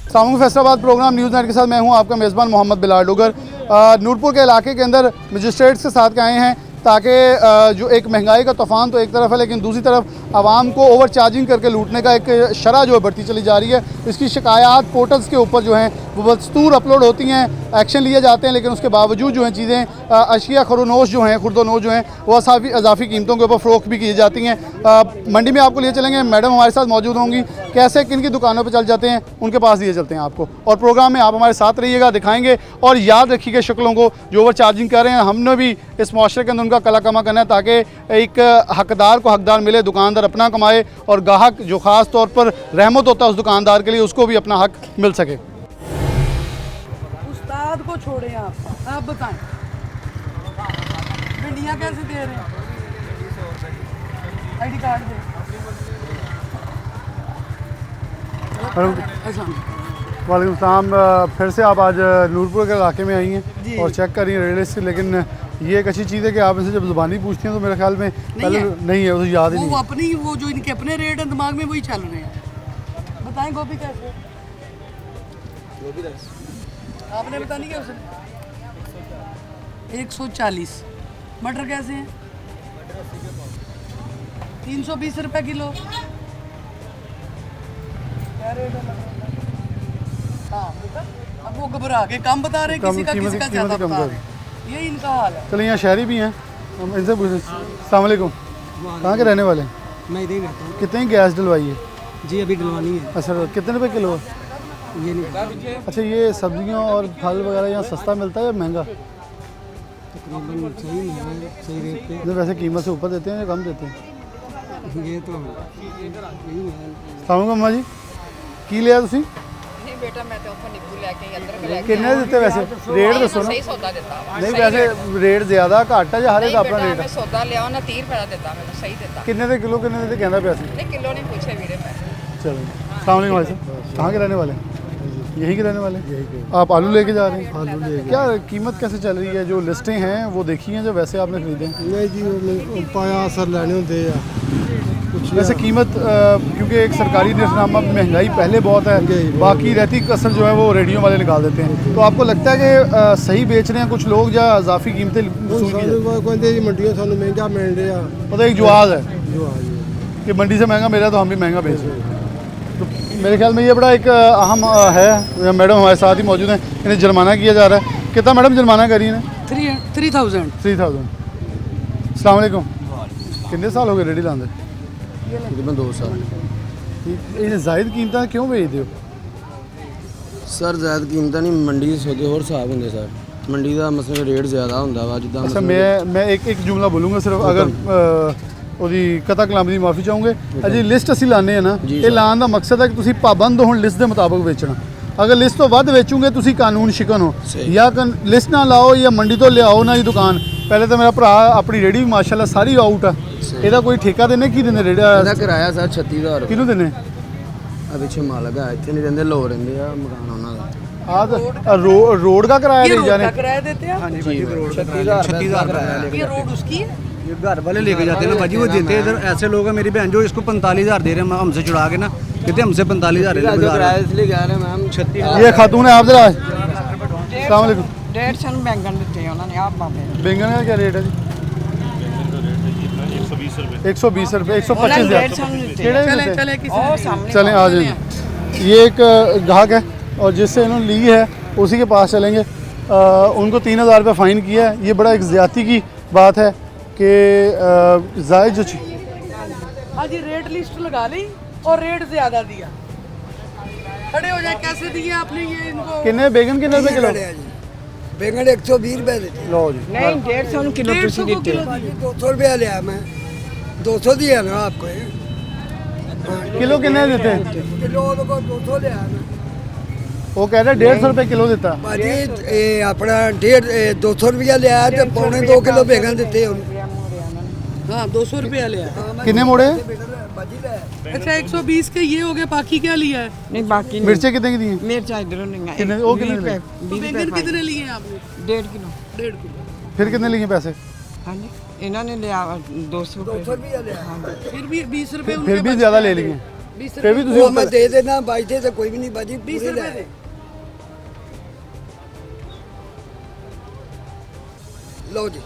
सामूहिक Faisalabad programme news net के साथ मैं हूं आपका मेज़बान मोहम्मद बिलाल डोगर। नूरपुर के इलाके के अंदर मजिस्ट्रेट्स के साथ आए हैं ताकि जो एक महंगाई का तूफ़ान तो एक तरफ है, लेकिन दूसरी तरफ आवाम को ओवर चार्जिंग करके लूटने का एक शरह जो है बढ़ती चली जा रही है। इसकी शिकायत पोर्टल्स के ऊपर जो हैं वो बदस्तूर अपलोड होती हैं, एक्शन लिए जाते हैं, लेकिन उसके बावजूद जो हैं चीज़ें अशिया खरोनोश जो हैं, खुर्दोनोश जो हैं, वो अजाफी कीमतों के ऊपर फ़रोख्त भी की जाती हैं। मंडी में आपको लिए चलेंगे, मैडम हमारे साथ मौजूद होंगी, कैसे किन की दुकानों पर चल जाते हैं उनके पास लिए चलते हैं आपको, और प्रोग्राम में आप हमारे साथ रहिएगा, दिखाएंगे। और याद रखिएगा शक्लों को जो ओवर चार्जिंग कर रहे हैं, हमने भी इस माशरे के अंदर उनका कला कमा करना है ताकि एक हकदार को हकदार मिले, दुकानदार अपना कमाए और ग्राहक जो ख़ास तौर पर रहमत होता है उस दुकानदार के लिए, उसको भी अपना हक मिल सके। उस्ताद को छोड़े आप बताएं भिंडियाँ कैसे दे रहे हैं? आईडी कार्ड दे। वालेकुम सलाम। फिर से आप आज नूरपुर के इलाके में आई हैं और चेक कर रही हैं रेड लिस्ट, लेकिन ये एक अच्छी चीज़ है कि आप इनसे जब ज़ुबानी पूछती हैं तो मेरे ख्याल में पहले नहीं है, उसे याद ही नहीं। वो अपनी वो जो इनके अपने रेट हैं दिमाग में वही चल रहे हैं। बताएं गोभी कैसे? गोभी आपने बता नहीं क्या उसने? 140। मटर कैसे हैं? 320 रुपये किलो। क्या रेट है? हाँ, अब वो घबरा के कम बता रहे हैं, किसी का ज़्यादा बता रहे हैं। ये इनका हाल है। चलिए यहाँ शहरी भी हैं, हम इनसे पूछें। अस्सलाम वालेकुम, कहाँ के रहने वाले हैं? मैं इधर ही रहता हूँ। कितनी गैस डलवाई है? जी अभी डलवानी है। अच्छा, कितने रुपए किलो है? ये नहीं अच्छा, ये सब्जियाँ और फल वगैरह यहाँ सस्ता मिलता है या महंगा? तकरीबन सही है, सही रेट पे। नहीं, वैसे कीमत से ऊपर देते हैं या कम देते हैं? ये तो सामू अम्मा जी की लिया तुसी? बेटा मैं तो उनको निब्बू लेके अदरक लेके कितने देते वैसे? रेट दसो ना। सही सौदा देता नहीं वैसे रेट ज़्यादा घट है या हर एक अपना रेट मैं है? सौदा लिया ना 30 रुपए देता मैं सही देता कितने दे किलो, कितने दे कहना पैसे? नहीं किलो नहीं पूछे वीरे मैं। चलो, अस्सलाम वालेकुम भाई साहब, कहाँ के रहने वाले हैं? यहीं के रहने वाले हैं? आप आलू लेके जा रहे हैं? आलू ले क्या कीमत कैसे चल रही है? जो लिस्टें हैं वो देखी हैं जो वैसे आपने खरीदे हैं? नहीं जी वो पाया असर लेने होते हैं कुछ वैसे कीमत क्योंकि एक सरकारी निज़ाम में महंगाई पहले बहुत है, बाकी रहती कसर जो है वो रेडियो वाले निकाल देते हैं। तो आपको लगता है कि सही बेच रहे हैं कुछ लोग या इजाफी कीमतें वसूल की जाती हैं? कहते जी मंडियों सानू महंगा मिल रहा मतलब एक जवाब है जो आ जी कि मंडी से महंगा मिला तो हम भी महंगा बेच रहे हैं। तो मेरे ख्याल में ये बड़ा एक अहम है। मैडम हमारे साथ ही मौजूद हैं, इन्हें जुर्माना किया जा रहा है। कितना मैडम जुर्माना करी है? 3000। 3000। अस्सलाम वालेकुम, कितने साल हो गए रेडी लांदे? तकरीबन 2 साल। ये जायद कीमत क्यों बेचते हो? सर ज़्यादा कीमत नहीं, मंडी ਦੇ ਸੌਦੇ ਹੋਰ ਹਿਸਾਬ ਹੁੰਦੇ ਸਰ। ਮੰਡੀ ਦਾ ਮਸਲਾ ਰੇਟ ਜ਼ਿਆਦਾ ਹੁੰਦਾ ਵਾ ਜਿੱਦਾਂ अच्छा, मैं एक जुमला बोलूँगा सिर्फ, अगर ਉਹਦੀ ਕਤਾ ਕਲਾਮ ਦੀ ਮਾਫੀ ਚਾਹੂੰਗੇ। ਅਜੀ ਲਿਸਟ ਅਸੀਂ ਲਾਣੇ ਆ ਨਾ, ਇਹ ਲਾਣ ਦਾ ਮਕਸਦ ਹੈ ਕਿ ਤੁਸੀਂ ਪਾਬੰਦ ਹੋਣ ਲਿਸਟ ਦੇ ਮੁਤਾਬਕ ਵੇਚਣਾ। ਅਗਰ ਲਿਸਟ ਤੋਂ ਵੱਧ ਵੇਚੋਗੇ ਤੁਸੀਂ ਕਾਨੂੰਨ ਸ਼ਿਕਨ ਹੋ, ਜਾਂ ਲਿਸਟ ਨਾ ਲਾਓ ਜਾਂ ਮੰਡੀ ਤੋਂ ਲਿਆਓ ਨਾ ਜੀ ਦੁਕਾਨ। ਪਹਿਲੇ ਤਾਂ ਮੇਰਾ ਭਰਾ ਆਪਣੀ ਰੇੜੀ ਵੀ ਮਾਸ਼ਾਅੱਲਾ ਸਾਰੀ ਆਊਟ ਆ, ਇਹਦਾ ਕੋਈ ਠੇਕਾ ਦਿੰਦੇ ਕੀ ਦਿੰਦੇ ਰੇੜਾ? ਇਹਦਾ ਕਿਰਾਇਆ ਸਰ 36000 ਰੁਪਏ। ਕਿਹਨੂੰ ਦਿੰਦੇ? ਆ ਪਿੱਛੇ ਮਾਲਕ ਆ, ਇੱਥੇ ਨਹੀਂ ਰਹਿੰਦੇ, ਲੋਕ ਰਹਿੰਦੇ ਆ ਮਕਾਨ ਉਹਨਾਂ ਦਾ। रोड का किराया ले जाने? किराया देते हैं? हाँ जी भाई रोड 36000 ये रोड उसकी है? ये घर वाले लेके जाते हैं ना भाजी, वो देते हैं। इधर ऐसे लोग हैं मेरी बहन जो इसको 45000 दे रहे हैं हमसे छुड़ा के ना, कहते हमसे 45000 किराया इसलिए कह रहे हैं मैम 36। ये खातून है आप जरा। अस्सलाम वालेकुम। 150 बैंगन देते हैं उन्होंने आप बाबे। बैंगन का क्या रेट है जी? 120 रुपये 125। चलें आ जाइए। ये एक ग्राहक है और जिससे इन्होंने ली है उसी के पास चलेंगे। उनको 3000 रुपये फ़ाइन किया है। ये बड़ा एक ज़्यादती की बात है कि जायज़ जो हाँ जी रेट लिस्ट लगा ली और रेट ज़्यादा दिया। खड़े हो जाए, कैसे दिए आपने ये इनको? कितने बैंगन कितने रुपये किलो? बैंगन 120 रुपए देते। लो जी, नहीं 150 किलो तुसी देते हो। 200 रुपया लिया मैं, 200 दिया ना आपको। किलो कितने देते हैं? किलो को 200 लिया ना वो कह रहे 150 रुपये किलो देता। भाजी अपना 200 रुपया लिया तो 2.25 किलो बैंगन देते हैं। हाँ 200 रुपया लिया। कितने मोड़े? अच्छा 120 के ये हो गया, बाकी क्या लिया है? नहीं बाकी मिर्चें कितने की दी हैं? मिर्चा इधर नहीं है। कितने? वो कितने लिए? बैंगन कितने लिए हैं आपने? 1.5 किलो। 1.5 किलो। फिर कितने लिए पैसे? हाँ जी इन्होंने लिया 200 रुपये। रुपया लिया। फिर भी 20 रुपये फिर भी ज़्यादा ले लिए। फिर भी वो मैं तुम दे देना बचते तो कोई भी नहीं बाजी 20 पूरे रुपए ले दे। लो जी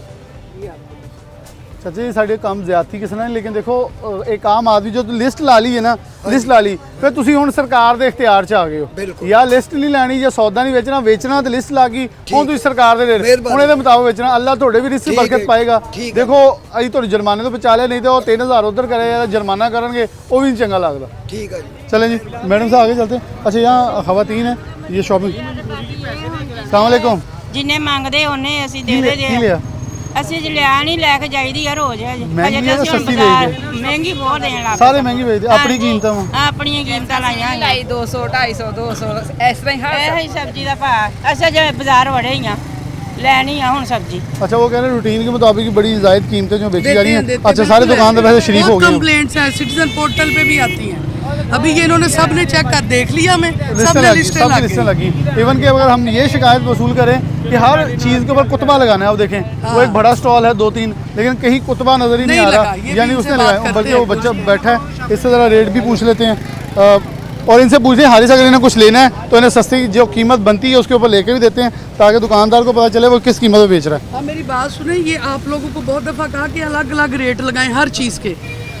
चाचा जी ਸਾਡੇ ਕੰਮ ਜ਼ਿਆਦਤੀ ਕਿਸੇ ਨਾਲ ਨਹੀਂ ਲੇਕਿਨ ਦੇਖੋ ਇੱਕ ਆਮ ਆਦਮੀ ਜੋ ਲਿਸਟ ਲਾ ਲਈ ਹੈ ਨਾ ਲਿਸਟ ਲਾ ਲਈ ਫਿਰ ਤੁਸੀਂ ਹੁਣ ਸਰਕਾਰ ਦੇ ਇਖਤਿਆਰ 'ਚ ਆ ਗਏ ਹੋ ਬਿਲਕੁਲ। ਜਾਂ ਲਿਸਟ ਨਹੀਂ ਲੈਣੀ ਜਾਂ ਸੌਦਾ ਨਹੀਂ ਵੇਚਣਾ ਤੇ ਲਿਸਟ ਲਾ ਗਈ ਹੁਣ ਤੁਸੀਂ ਸਰਕਾਰ ਦੇ ਰੇਟ ਮਿਹਰਬਾਨੀ। ਹੁਣ ਇਹਦੇ ਮੁਤਾਬਕ ਵੇਚਣਾ ਅੱਲਾ ਤੁਹਾਡੇ ਵੀ ਰਿਸਕ ਠੀਕ ਹੈ, ਬਰਕਤ ਪਾਏਗਾ ਠੀਕ ਹੈ। ਦੇਖੋ ਅਸੀਂ ਤੁਹਾਨੂੰ ਜੁਰਮਾਨੇ ਤੋਂ ਬਚਾ ਲਿਆ ਨਹੀਂ ਤੇ ਉਹ 3000 ਉਧਰ ਕਰੇ ਜਾਂ ਜੁਰਮਾਨਾ ਕਰਨਗੇ ਉਹ ਵੀ ਨਹੀਂ ਚੰਗਾ ਲੱਗਦਾ ठीक है जी चलें जी मैडम साहब आगे चलते हैं अच्छा यहाँ खवातीन है ये शॉपिंग सलामकुम ਜਿੰਨੇ ਮੰਗਦੇ ਉਹਨੇ ਅਸੀਂ ਦੇ ਦੇ की लिया ਅਸੀਂ ਜੇ ਲਿਆ ਨਹੀਂ ਲੈ ਕੇ ਜਾਈਦੀ ਆ ਰੋਜ਼ ਹਜੇ ਮਹਿੰਗੀ ਆ ਤਾਂ ਅਸੀਂ ਹੁਣ ਸਸਤੀ ਬਾਜ਼ਾਰ ਵੇਚਦੇ। ਮਹਿੰਗੀ ਬਹੁਤ ਦੇਣ ਲੱਗ सारे महंगी बेचते अपनी कीमत में ਆਪਣੀਆਂ ਕੀਮਤਾਂ ਲਾਈਆਂ ਢਾਈ 200 250 200 ਇਸ ਤਰ੍ਹਾਂ ਹੀ ਇਹ ਹੀ ਸਬਜ਼ੀ ਦਾ ਭਾਅ ਅਸੀਂ ਜੇ ਬਾਜ਼ਾਰ ਵੜੇ ਹੀ ਆ ਲੈਣੀ ਆ ਹੁਣ ਸਬਜ਼ੀ अच्छा वो कह रहे हैं रूटीन के मुताबिक बड़ी जायद कीमतें जो बेची जा रही हैं देते हैं, अच्छा सारे बिल्कुल है। दुकानदार वैसे शरीफ हो बहुत गए हैं कंप्लेंट्स हैं सिटीजन पोर्टल पे भी आती हैं अभी ये इन्होंने सब ने चेक कर देख लिया हमें लिस्टें सबने लगी लिस्टें सब लिस्टें लगी लगी इवन कि अगर हम ये शिकायत वसूल करें कि हर चीज़ के ऊपर कुतबा लगाना है अब देखें वो एक बड़ा स्टॉल है 2-3 लेकिन कहीं कुतबा नजर ही नहीं नहीं आ लगा, रहा ये भी यानी इनसे उसने बात लगाया करते बल्कि हैं वो बच्चा बैठा है इससे ज़रा रेट भी पूछ लेते हैं और इनसे पूछते हैं हारिस अगर इन्हें कुछ लेना है तो इन्हें सस्ती जो कीमत बनती है उसके ऊपर लेके भी देते हैं ताकि दुकानदार को पता चले वो किस कीमत में बेच रहा है हाँ मेरी बात सुने ये आप लोगों को बहुत दफ़ा कहा कि अलग अलग रेट लगाएं हर चीज़ के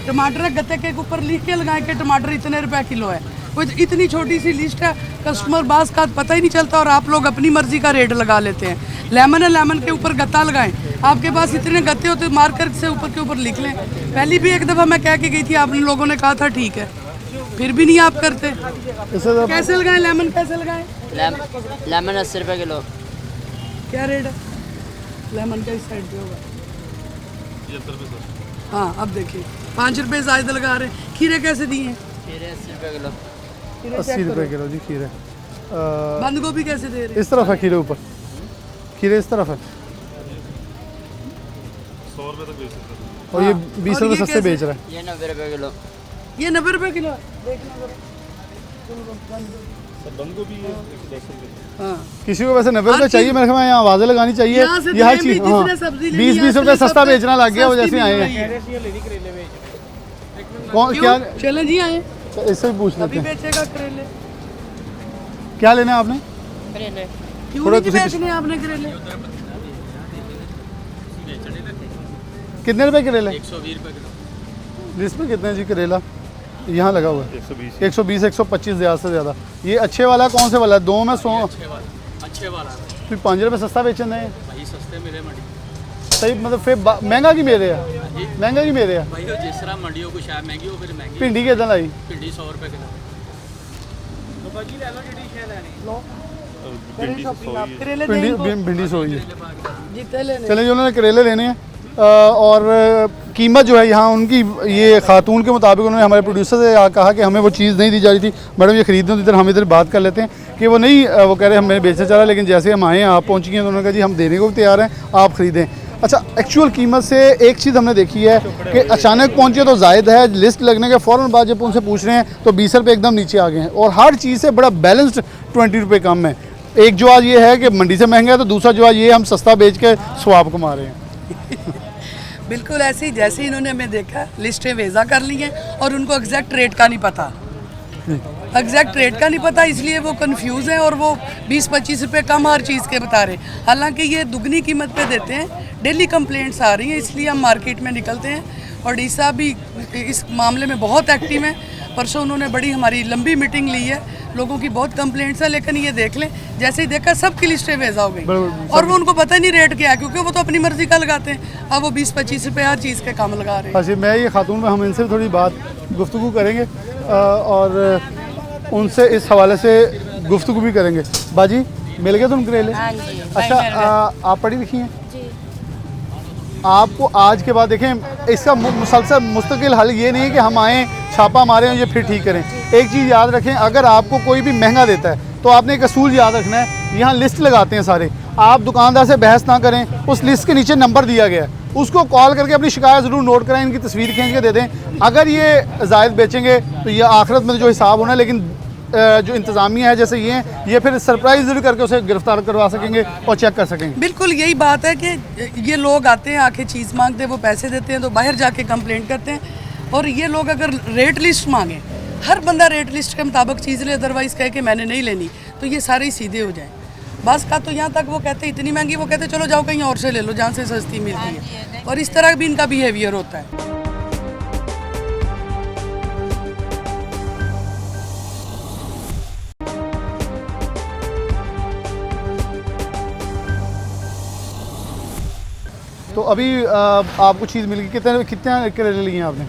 टमाटर गत्ते के ऊपर लिख के लगाएं कि टमाटर इतने रुपए किलो है कोई इतनी छोटी सी लिस्ट है कस्टमर बास का पता ही नहीं चलता और आप लोग अपनी मर्जी का रेट लगा लेते हैं लेमन है लेमन के ऊपर गत्ता लगाएं आपके पास इतने गत्ते होते मार्कर से ऊपर के ऊपर लिख लें पहली भी एक दफ़ा मैं कह के गई थी आपने लोगों ने कहा था ठीक है फिर भी नहीं आप करते इससे ज़रा कैसे लगाएं लेमन कैसे लगाएं लेमन 80 रुपए किलो क्या रेट है लेमन का इस साइड पे होगा हाँ अब देखिए 5 रुपए ज़्यादा लगा रहे हैं खीरे कैसे दिए हैं खीरे 80 रुपए किलो खीरे 80 check रुपये करो। किलो जी खीरे बंद गोभी कैसे दे रहे हैं इस तरफ है खीरे ऊपर खीरे इस तरफ है 100 रुपए तक बेच सकते हैं। और ये हाँ। 20 और रुपये ये सस्ते कैसे? बेच रहा है ये 90 रुपए किलो ये 90 रुपए किलो है देखना जरा सर बंद गोभी है 110 रुपए हाँ किसी को वैसे 90 हर रुपये चाहिए चीज़- मेरे ख्याल में यहाँ आवाज़ें लगानी चाहिए यहाँ से ये हर तो ये भी चीज़ हाँ जिसने सब्जी लेनी 20 है, रुपये उसने सस्ता सस्ते- बेचना लग गया वो सस्ती जैसे आए मिल हैं रही है। कौन क्या क्यों चलें जी आए इससे भी पूछ अभी लेते हैं बेचेगा करेले क्या लेना है आपने क्यों थोड़ा नहीं तुसी- बेचने आपने करेले कितने रुपए करेला 120 रुपये किलो लिस्ट में कितने जी करेला यहाँ लगा हुआ है 120 120 125 ज़्यादा से ज़्यादा ये अच्छे वाला कौन से वाला है दो में 100 अच्छे वाला फिर 5 रुपये सस्ता बेचने हैं भाई सस्ते मिले मंडी सही मतलब फिर महंगा की मेरे है महंगा की मेरे है भाई वो जिस तरह मंडियों को शायद महंगी हो फिर महंगी भिंडी कितना लाई भिंडी 100 रुपए किलो भिंडी से 100 ही है। करेले भिंडी देंगे भिंडी सोई है जितने लेने चले जो उन्होंने करेले लेने हैं और कीमत जो है यहाँ उनकी ये खातून के मुताबिक उन्होंने हमारे प्रोड्यूसर से कहा कि हमें वो चीज़ नहीं दी जा रही थी मैडम ये खरीदने तो इधर हम इधर बात कर लेते हैं कि वो नहीं वो कह रहे हैं हमें बेचना चाह रहा लेकिन जैसे हम आए हैं आप पहुँच गए हैं तो उन्होंने कहा जी हम देने को भी तैयार हैं आप ख़रीदें अच्छा एक्चुअल कीमत से एक चीज़ हमने देखी है कि अचानक पहुँचे तो जायद है लिस्ट लगने के फ़ौरन बाद जब उनसे पूछ रहे हैं तो 20 रुपये एकदम नीचे आ गए हैं और हर चीज़ से बड़ा बैलेंस्ड 20 रुपये कम है एक जवाब ये है कि मंडी से महंगा है तो दूसरा जवाब ये हम सस्ता बेच के स्वाब कमा रहे हैं बिल्कुल ऐसे ही जैसे ही इन्होंने हमें देखा लिस्टें वेज़ा कर ली हैं और उनको एग्जैक्ट रेट का नहीं पता एग्जैक्ट रेट का नहीं पता इसलिए वो कंफ्यूज हैं और वो 20-25 रुपए कम हर चीज़ के बता रहे हालांकि ये दुगनी कीमत पे देते हैं डेली कंप्लेंट्स आ रही हैं इसलिए हम मार्केट में निकलते हैं और डी साहब भी इस मामले में बहुत एक्टिव हैं परसों उन्होंने बड़ी हमारी लंबी मीटिंग ली है लोगों की बहुत कंप्लेंट्स है लेकिन ये देख लें जैसे ही देखा सबकी लिस्टें वेज़ा हो गई और वो उनको पता ही नहीं रेट क्या है क्योंकि वो तो अपनी मर्जी का लगाते हैं अब वो 20-25 रुपए हर चीज़ के कम लगा रहे हैं अच्छा मैं ये खातून में हम इनसे थोड़ी बात गुफ्तगू करेंगे और उनसे इस हवाले से गुफ्तगू भी करेंगे बाजी मिल गए तुम करेले हाँ जी अच्छा आप पढ़ी लिखी हैं आपको आज के बाद देखें इसका मुसलसल मुस्तकिल हल ये नहीं है कि हम आएँ छापा मारें और ये फिर ठीक करें एक चीज़ याद रखें अगर आपको कोई भी महंगा देता है तो आपने एक असूल याद रखना है यहाँ लिस्ट लगाते हैं सारे आप दुकानदार से बहस ना करें उस लिस्ट के नीचे नंबर दिया गया है उसको कॉल करके अपनी शिकायत ज़रूर नोट कराएं इनकी तस्वीर खींच के दे दें अगर ये जायद बेचेंगे तो ये आखिरत में जो हिसाब होना है लेकिन जो इंतज़ामिया है जैसे ये फिर सरप्राइज ज़रूर करके उसे गिरफ्तार करवा सकेंगे और चेक कर सकेंगे बिल्कुल यही बात है कि ये लोग आते हैं आके चीज़ मांगते हैं वो पैसे देते हैं तो बाहर जाके कंप्लेंट करते हैं और ये लोग अगर रेट लिस्ट मांगें हर बंदा रेट लिस्ट के मुताबिक चीज़ ले, अदरवाइज़ कहे कि मैंने नहीं लेनी, तो ये सारे ही सीधे हो जाएं। बस का तो यहाँ तक वो कहते इतनी महंगी, वो कहते चलो जाओ कहीं और से ले लो जहाँ से सस्ती मिलती है, और इस तरह भी इनका बिहेवियर होता है। तो अभी आपको चीज़ मिल गई, कितने कितने करेले लिए हैं आपने?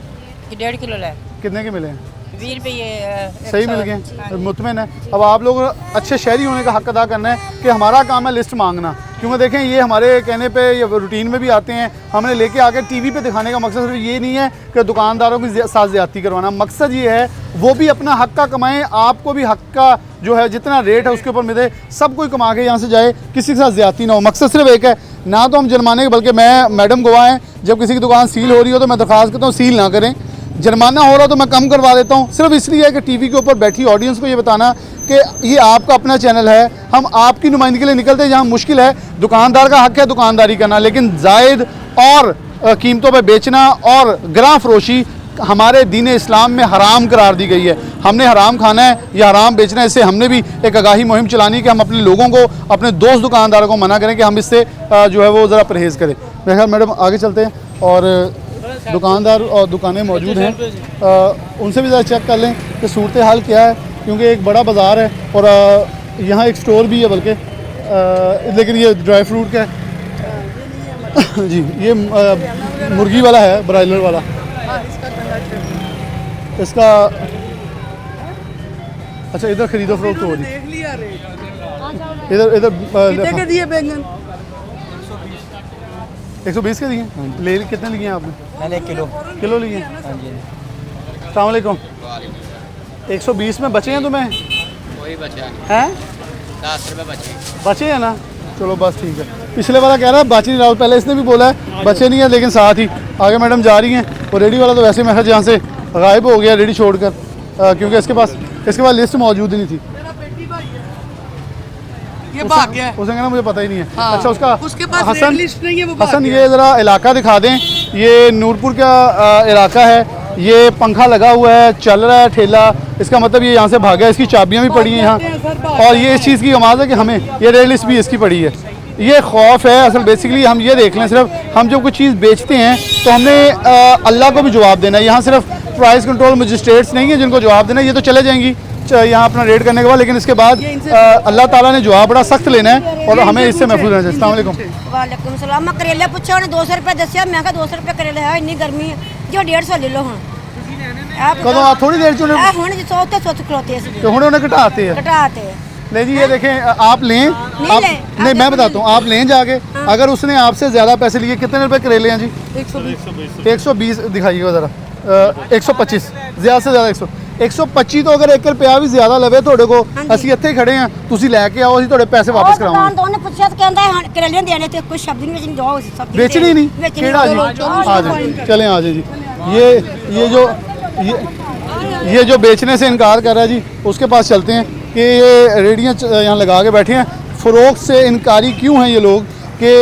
1.5 किलो ले। कितने के मिले हैं? 20 रुपये। सही मिल गए, मुतमिन है। अब आप लोग अच्छे शहरी होने का हक अदा करना है कि हमारा काम है लिस्ट मांगना, क्योंकि देखें ये हमारे कहने पे ये रूटीन में भी आते हैं, हमने लेके आके टीवी पे दिखाने का मकसद सिर्फ ये नहीं है कि दुकानदारों के साथ ज़्यादती करवाना, मकसद ये है वो भी अपना हक का कमाएँ, आपको भी हक का जो है जितना रेट है उसके ऊपर मिले, सब कोई कमा के यहाँ से जाए, किसी के साथ ज़्यादती ना हो। मकसद सिर्फ एक है, ना तो हम जुर्माने, बल्कि मैं मैडम गवाह हैं, जब किसी की दुकान सील हो रही हो तो मैं दरख्वास्त करता हूँ सील ना करें, जुर्माना हो रहा तो मैं कम करवा देता हूँ, सिर्फ इसलिए है कि टीवी के ऊपर बैठी ऑडियंस को ये बताना कि ये आपका अपना चैनल है, हम आपकी नुमाइंदगी के लिए निकलते हैं। जहाँ मुश्किल है, दुकानदार का हक है दुकानदारी करना, लेकिन जायद और कीमतों पर बेचना और गिरां फरोशी हमारे दीन इस्लाम में हराम करार दी गई है। हमने हराम खाना है या हराम बेचना है, इससे हमने भी एक आगाही मुहिम चलानी है कि हम अपने लोगों को, अपने दोस्त दुकानदारों को मना करें कि हम इससे जो है वो ज़रा परहेज़ करें। मेरे ख्याल मैडम आगे चलते हैं और दुकानदार और दुकानें मौजूद हैं, उनसे भी ज़रा चेक कर लें कि सूरत हाल क्या है, क्योंकि एक बड़ा बाज़ार है और यहाँ एक स्टोर भी है बल्कि, लेकिन ये ड्राई फ्रूट का है जी, ये मुर्गी वाला है, ब्रायलर वाला, इसका अच्छा इधर खरीदो फरोख्त हो रही, देख लिया रेट, इधर इधर कितने के दिए बैंगन? 120 के दिए। ले कितने लिए हैं आपने? मैंने 1 किलो लिए हैं। अस्सलाम वालेकुम। 120 में बचे हैं तुम्हें? वही बचा हैं 10 रुपये बचे हैं ना, चलो बस ठीक है। पिछले वाला कह रहा है बच नहीं रहा, पहले इसने भी बोला है बचे नहीं है, लेकिन साथ ही आगे मैडम जा रही हैं और रेडी वाला तो वैसे मैं यहाँ से गायब हो गया रेडी छोड़कर, क्योंकि इसके पास लिस्ट मौजूद ही नहीं थी। ये भाग गया है। उसने कहना मुझे पता ही नहीं है। हाँ, अच्छा उसके पास हसन लिस्ट नहीं है, वो भाग हसन गया। ये ज़रा इलाका दिखा दें, ये नूरपुर का इलाका है, ये पंखा लगा हुआ है, चल रहा है ठेला, इसका मतलब ये यहाँ से भागा है, इसकी चाबियाँ भी पड़ी हैं यहाँ, और ये इस चीज़ की कमाल है कि हमें ये रेड लिस्ट भी इसकी पड़ी है। ये खौफ है असल, बेसिकली हम ये देख लें, सिर्फ हम जब कोई चीज़ बेचते हैं तो हमने अल्लाह को भी जवाब देना है। यहाँ सिर्फ प्राइस कंट्रोल मजिस्ट्रेट्स नहीं है जिनको जवाब देना है, ये तो चले जाएंगी यहाँ अपना रेड करने के बाद, लेकिन इसके बाद अल्लाह ताला ने जवाब बड़ा सख्त लेना है और हमें इससे महफूज रहना चाहिए। अस्सलाम वालेकुम। वालेकुम सलाम। मैं करेले पूछा, उन्हें 200 रुपये दसिया, मैं कहा 200 रुपये करेले है, इन्नी गर्मी है जो 150 ले लो। हाँ कदों आप थोड़ी देर चुने सोच खलोते तो हुणे उन्हें घटाते हैं, नहीं जी ये देखें आप लें, नहीं मैं बताता हूँ, आप लें जाके, अगर उसने आपसे ज़्यादा पैसे लिए, कितने रुपए करेले हैं जी? 120 दिखाइएगा ज़रा, 125 ज़्यादा से ज़्यादा 125 तो अगर 1 रुपया भी ज़्यादा लवे थोड़े को, ਅਸੀਂ ਇੱਥੇ ਹੀ ਖੜੇ ਆ, ਤੁਸੀਂ ਲੈ ਕੇ ਆਓ, ਅਸੀਂ ਤੁਹਾਡੇ ਪੈਸੇ ਵਾਪਸ ਕਰਾਵਾਂਗੇ। ਉਹਨੇ ਪੁੱਛਿਆ ਤਾਂ ਕਹਿੰਦਾ ਕਰੇਲੇ ਦੇਣੇ ਤੇ ਕੋਈ शब्द नहीं बेचनी, जाओ सब बेचनी नहीं, केड़ा जी आ जाए, चलें आ जाए जी। ये जो बेचने से इनकार कर रहा है जी, उसके पास चलते हैं कि ये रेडियाँ यहाँ लगा के बैठे हैं, फ़रोख्त से इनकारी क्यों हैं ये लोग कि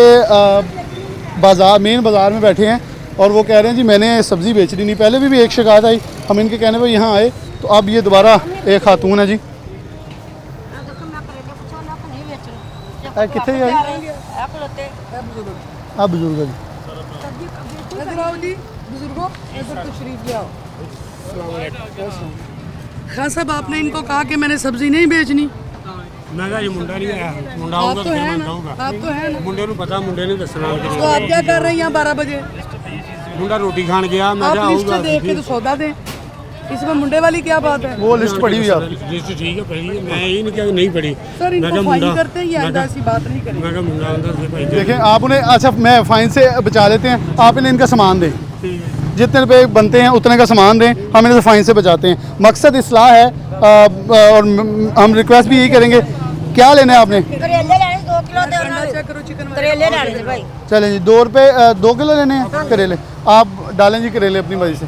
बाज़ार मेन बाज़ार में बैठे हैं और वो कह रहे हैं जी मैंने सब्ज़ी बेचनी नहीं। पहले भी एक शिकायत आई, हम इनके कहने पर यहाँ आए, तो अब ये दोबारा एक खातून है जी, कितने आई आप बुजुर्ग जी, खान साहब आपने इनको कहा कि मैंने सब्जी नहीं बेचनी, मैं कहा ये मुंडा नहीं आया, मुंडा आप होगा तो तो है मैं ना, बताऊंगा। आप तो है ना, मुंडे को पता, मुंडे ने दसना। तो आप क्या कर रहे हैं यहाँ 12 बजे? मुंडा रोटी खान गया, मैं आप लिस्ट आऊंगा देख के तो सौदा दें, इसमें मुंडे वाली क्या बात है? वो लिस्ट पड़ी हुई है आपकी? लिस्ट ठीक है पड़ी है, मैं ये नहीं क्या नहीं पड़ी। सर इनको फाइन करते हैं, ये आइंदा ऐसी बात नहीं करेंगे। मैं कहा मुंडा अंदर से भाई देखें आप उन्हें, अच्छा मैं फ़ाइन से बचा लेते हैं, आप इन्हें इनका सामान दें, जितने रुपए बनते हैं उतने का सामान दें, हम इन्हें फ़ाइन से बचाते हैं। मकसद इस्लाह है और हम रिक्वेस्ट भी यही करेंगे। क्या लेना है आपने? करेले लेने 2 किलो दे उन्होंने, करेले लेने थे भाई। चलें जी 2 रुपये 2 किलो लेने हैं करेले, आप डालें जी करेले अपनी मर्जी से।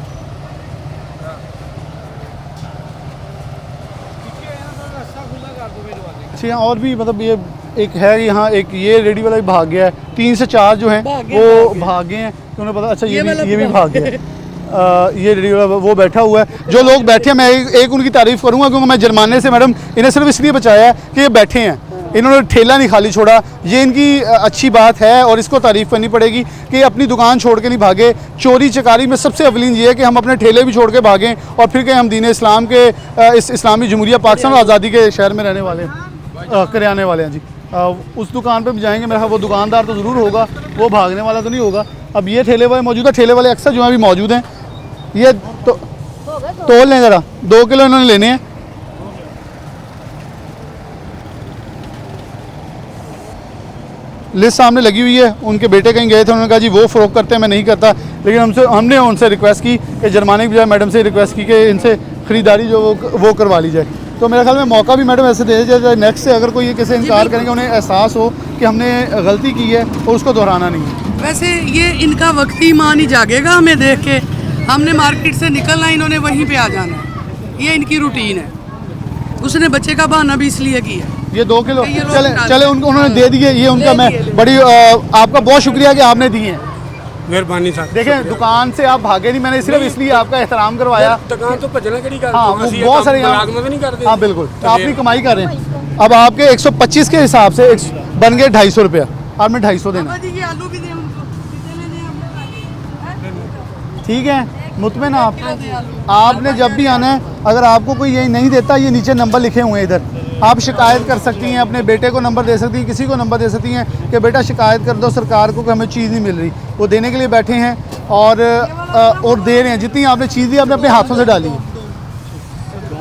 अच्छा यहाँ और भी मतलब ये एक है, यहाँ एक ये रेडी वाला भी भाग गया है, 3 से 4 जो हैं वो भाग गए हैं, तो उन्हें पता अच्छा ये भी भाग गया है। ये वो बैठा हुआ है। जो लोग बैठे हैं मैं एक उनकी तारीफ़ करूँगा क्योंकि मैं जुर्माने से मैडम इन्हें सिर्फ इसलिए बचाया है कि ये बैठे हैं, इन्होंने ठेला नहीं खाली छोड़ा। ये इनकी अच्छी बात है और इसको तारीफ़ करनी पड़ेगी कि अपनी दुकान छोड़ के नहीं भागे। चोरी चकारी में सबसे अवलीन ये है कि हम अपने ठेले भी छोड़ के भागें और फिर कहें हम दीन इस्लाम के इस इस्लामी जमहूरिया पाकिस्तान और आज़ादी के शहर में रहने वाले करियाने वाले हैं जी। उस दुकान पे भी जाएंगे, मेरा वो दुकानदार तो ज़रूर होगा, वो भागने वाला तो नहीं होगा। अब ये ठेले वाले मौजूद है, ठेले वाले अक्सर जो है अभी मौजूद हैं। ये तोल लें ज़रा, 2 किलो इन्होंने लेने हैं। लिस्ट सामने लगी हुई है, उनके बेटे कहीं गए थे, उन्होंने कहा जी वो फ़रोख्त करते हैं, मैं नहीं करता। लेकिन हमने उनसे रिक्वेस्ट की कि जुर्माने की बजाय मैडम से रिक्वेस्ट की कि इनसे ख़रीदारी जो वो करवा ली जाए। तो मेरे ख्याल में मौका भी मैडम ऐसे दे दीजिए नेक्स्ट से अगर कोई ये किसी इनकार करेंगे उन्हें एहसास हो कि हमने गलती की है और उसको दोहराना नहीं है। वैसे ये इनका वक्ती ईमान ही जागेगा हमें देख के, हमने मार्केट से निकलना, इन्होंने वहीं पे आ जाना है, ये इनकी रूटीन है। उसने बच्चे का बहाना भी इसलिए किया। ये 2 किलो चले उन्होंने दे दिए, ये उनका मैं बड़ी आपका बहुत शुक्रिया कि आपने दिए हैं, मेहरबानी साहब। देखें दुकान से आप भागे नहीं, मैंने सिर्फ इसलिए आपका एहतराम करवाया। दुकान तो भजना कड़ी कर, हाँ वो बहुत सारे नहीं करते। हाँ बिल्कुल, आप भी कमाई कर रहे हैं। अब आपके 125 के हिसाब से बन गए 250 रुपया, आपने 250 देना, ठीक है। मुतमिन आपने जब भी आना है, अगर आपको कोई यही नहीं देता, ये नीचे नंबर लिखे हुए हैं इधर, आप शिकायत कर सकती हैं, अपने बेटे को नंबर दे सकती हैं, किसी को नंबर दे सकती हैं कि बेटा शिकायत कर दो सरकार को कि हमें चीज़ नहीं मिल रही। वो देने के लिए बैठे हैं और दे रहे हैं, जितनी आपने चीज़ दी आपने अपने हाथों से डाली है।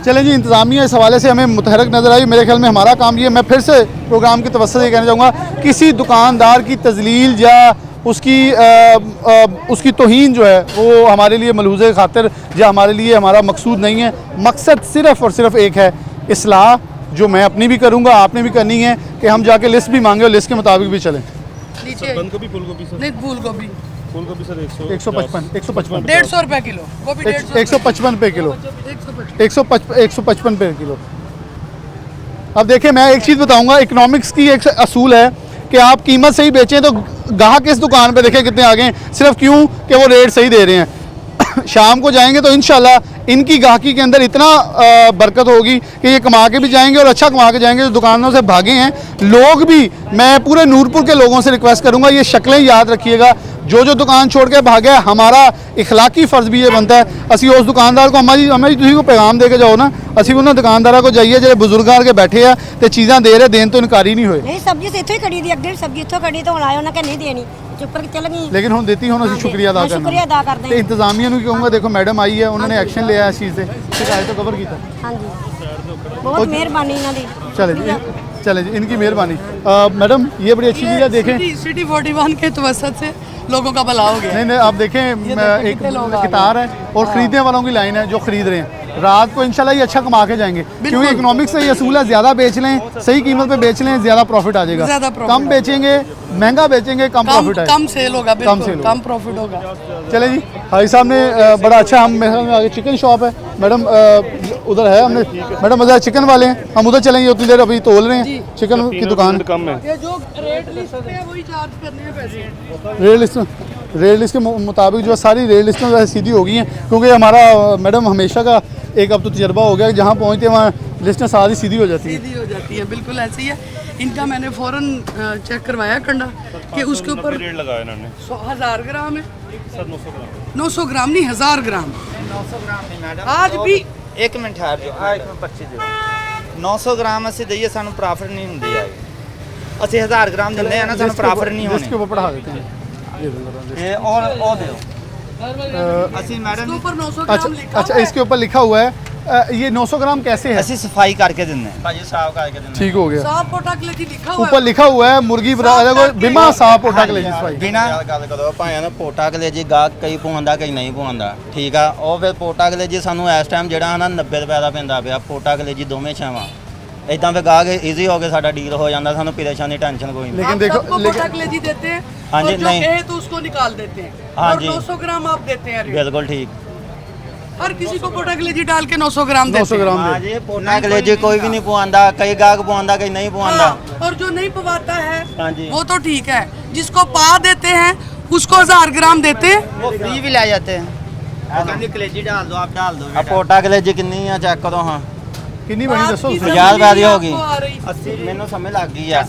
चलें जी, इंतज़ामिया इस हवाले से हमें मुतहरक नज़र आई। मेरे ख्याल में हमारा काम ये, मैं फिर से प्रोग्राम की तवज्जो ये कहना चाहूँगा, किसी दुकानदार की तजलील या उसकी तौहीन जो है वो हमारे लिए मलूज़े खातिर या हमारे लिए हमारा मकसूद नहीं है। मकसद सिर्फ़ और सिर्फ एक है, इस्लाह जो मैं अपनी भी करूँगा, आपने भी करनी है कि हम जाके लिस्ट भी मांगे और लिस्ट के मुताबिक भी चलें। बंद गोभी, फूल गोभी सर, नहीं फूल गोभी सर 155 150 रुपये किलो, 155 रुपये किलो, 155 रुपये किलो। अब देखिए मैं एक चीज़ बताऊंगा, इकोनॉमिक्स की एक असूल है कि आप कीमत सही बेचें तो गाहक इस दुकान पे देखें कितने आ गए हैं, सिर्फ क्यों कि वो रेट सही दे रहे हैं। शाम को जाएंगे तो इंशाल्लाह इनकी गाहकी के अंदर इतना बरकत होगी कि ये कमा के भी जाएंगे और अच्छा कमा के जाएंगे। जो दुकानों से भागे हैं लोग भी, मैं पूरे नूरपुर के लोगों से रिक्वेस्ट करूंगा ये शक्लें याद रखिएगा। जो दुकान छोड़ के भागे, हमारा इखलाकी फ़र्ज़ भी ये बनता है असी उस दुकानदार को हमें तुम को पैगाम दे के जाओ ना, असी उन्होंने दुकानदार को जाइए जो बुजुर्ग के बैठे हैं तो चीज़ां दे रहे, देन तो इनकारी नहीं हुए। नहीं सब्जी से इत्थों ही खड़ी दी, अगे सब्जी इत्थों खड़ी तो हुण आए उन्हें नहीं देनी, चुप करके चल गई। लेकिन हम देती हूँ शुक्रिया अदा करना, शुक्रिया अदा करते हैं। इंतजामिया को कहूँगा देखो मैडम आई है, उन्होंने एक्शन लिया इस चीज़ से, शिकायत तो कवर किया। हाँ जी, बहुत मेहरबानी इन्हां दी। चले जी, इनकी मेहरबानी। मैडम ये बड़ी अच्छी चीज़ है, देखें सिटी 41 के तवसत से लोगों का भला हो गया। नहीं आप देखें एक कतार है और ख़रीदने वालों की लाइन है जो ख़रीद रहे हैं। रात को इंशाल्लाह ये अच्छा कमा के जाएंगे, क्योंकि इकोनॉमिक्स से ये असूल है, ज़्यादा बेच लें, सही कीमत पे बेच लें, ज़्यादा प्रॉफिट आ जाएगा। कम बेचेंगे, महंगा बेचेंगे, कम प्रॉफिट आएगा, कम सेल होगा, कम प्रॉफिट होगा। चले जी, भाई साहब ने बड़ा अच्छा, हम मेरे में आगे चिकन शॉप है मैडम, उधर है, हमने मैडम मज़ा चिकन वाले हैं, हम उधर चलेंगे, उतनी देर अभी तोल रहे हैं चिकन की दुकान। कम है, ये जो रेट लिस्ट पे है वही चार्ज करने हैं पैसे। रेट लिस्ट के मुताबिक जो सारी रेट लिस्टें जो है सीधी हो गई हैं, क्योंकि हमारा मैडम हमेशा का एक अब तो तजर्बा हो गया, जहाँ पहुँचते हैं वहाँ लिस्टें सारी सीधी हो जाती है। बिल्कुल ऐसे ही है। इनका मैंने फ़ौरन चेक करवाया कंडा कि उसके ऊपर रेट लगाया इन्होंने। 1000 ग्राम है सर, 900 ग्राम। 900 ग्राम नहीं, 1000 ग्राम। 900 ग्राम नहीं मैडम, आज भी 1 मिनट ठहर जाओ, 25 ਦਿਓ। 900 ग्राम ਅਸੀਂ ਦਈਏ ਸਾਨੂੰ ਪ੍ਰੋਫਿਟ ਨਹੀਂ ਹੁੰਦੀ ਹੈ, ਅਸੀਂ 1000 ग्राम ਦਿੰਦੇ ਆ ਨਾ, ਸਾਨੂੰ ਪ੍ਰੋਫਿਟ ਨਹੀਂ ਹੋਣੀ। इसके ऊपर पढ़ा देते हैं ਇਹ और ਦਿਓ ਅਸੀਂ ਮੈਡਮ ऊपर 900 ग्राम लिखा। अच्छा, इसके ऊपर लिखा हुआ है, ये 900 ग्राम कैसे है? ਅਸੀਂ सफाई करके ਦਿੰਦੇ ਆ ਭਾਜੀ, ਸਾਫ਼ ਕਰਕੇ ਦਿੰਦੇ। ठीक हो गया, साफ पोटा कलेजी लिखा हुआ है, ऊपर लिखा हुआ है मुर्गी बिना साफ पोटा कलेजी सफाई। ਬਿਨਾ ਗੱਲ ਕਰੋ ਭਾਵੇਂ ਨਾ ਪੋਟਾ ਕਲੇਜੀ ਗਾਹਕ ਕਈ ਪਵਾਉਂਦਾ ਕਈ ਨਹੀਂ ਪਵਾਉਂਦਾ, ਠੀਕ ਆ। ਉਹ ਫਿਰ ਪੋਟਾ ਕਲੇਜੀ ਸਾਨੂੰ ਇਸ ਟਾਈਮ ਜਿਹੜਾ ਹਨਾ 90 ਰੁਪਏ ਦਾ ਪੈਂਦਾ ਪਿਆ, ਪੋਟਾ ਕਲੇਜੀ ਦੋਵੇਂ ਛਾਵਾਂ। इतना पे गाहक इजी हो गया, साडा डील हो जाता, सानू परेशानी टेंशन कोई नहीं। लेकिन देखो पोटा कलेजी देते हैं, हाँ जी, जो कहे तो उसको निकाल देते हैं, हाँ और जी, 900 ग्राम आप देते हैं। बिल्कुल ठीक, हर किसी को पोटा कलेजी डाल के 900 ग्राम देते हैं। 900 ग्राम हाँ जी, पोटा कलेजी कोई भी नहीं पवांदा, कई गाहक पवांदा कई नहीं पवांदा। और जो नहीं पवाता है हाँ जी, वो तो ठीक है, जिसको पा देते हैं उसको 1000 ग्राम देते हैं, वो फ्री भी ले जाते हैं। ਕਹਿੰਦੀ ਕਲੇਜੀ डाल दो आप डाल दो ਆ ਪੋਟਾ ਕਲੇਜੀ ਕਿੰਨੀ ਆ ਚੈੱਕ ਕਰੋ ਹਾਂ कितनी बनी दसो 50 रुपए ਦੀ ਹੋ ਗਈ 80 ਮੈਨੂੰ ਸਮਝ ਲੱਗ ਗਈ ਆ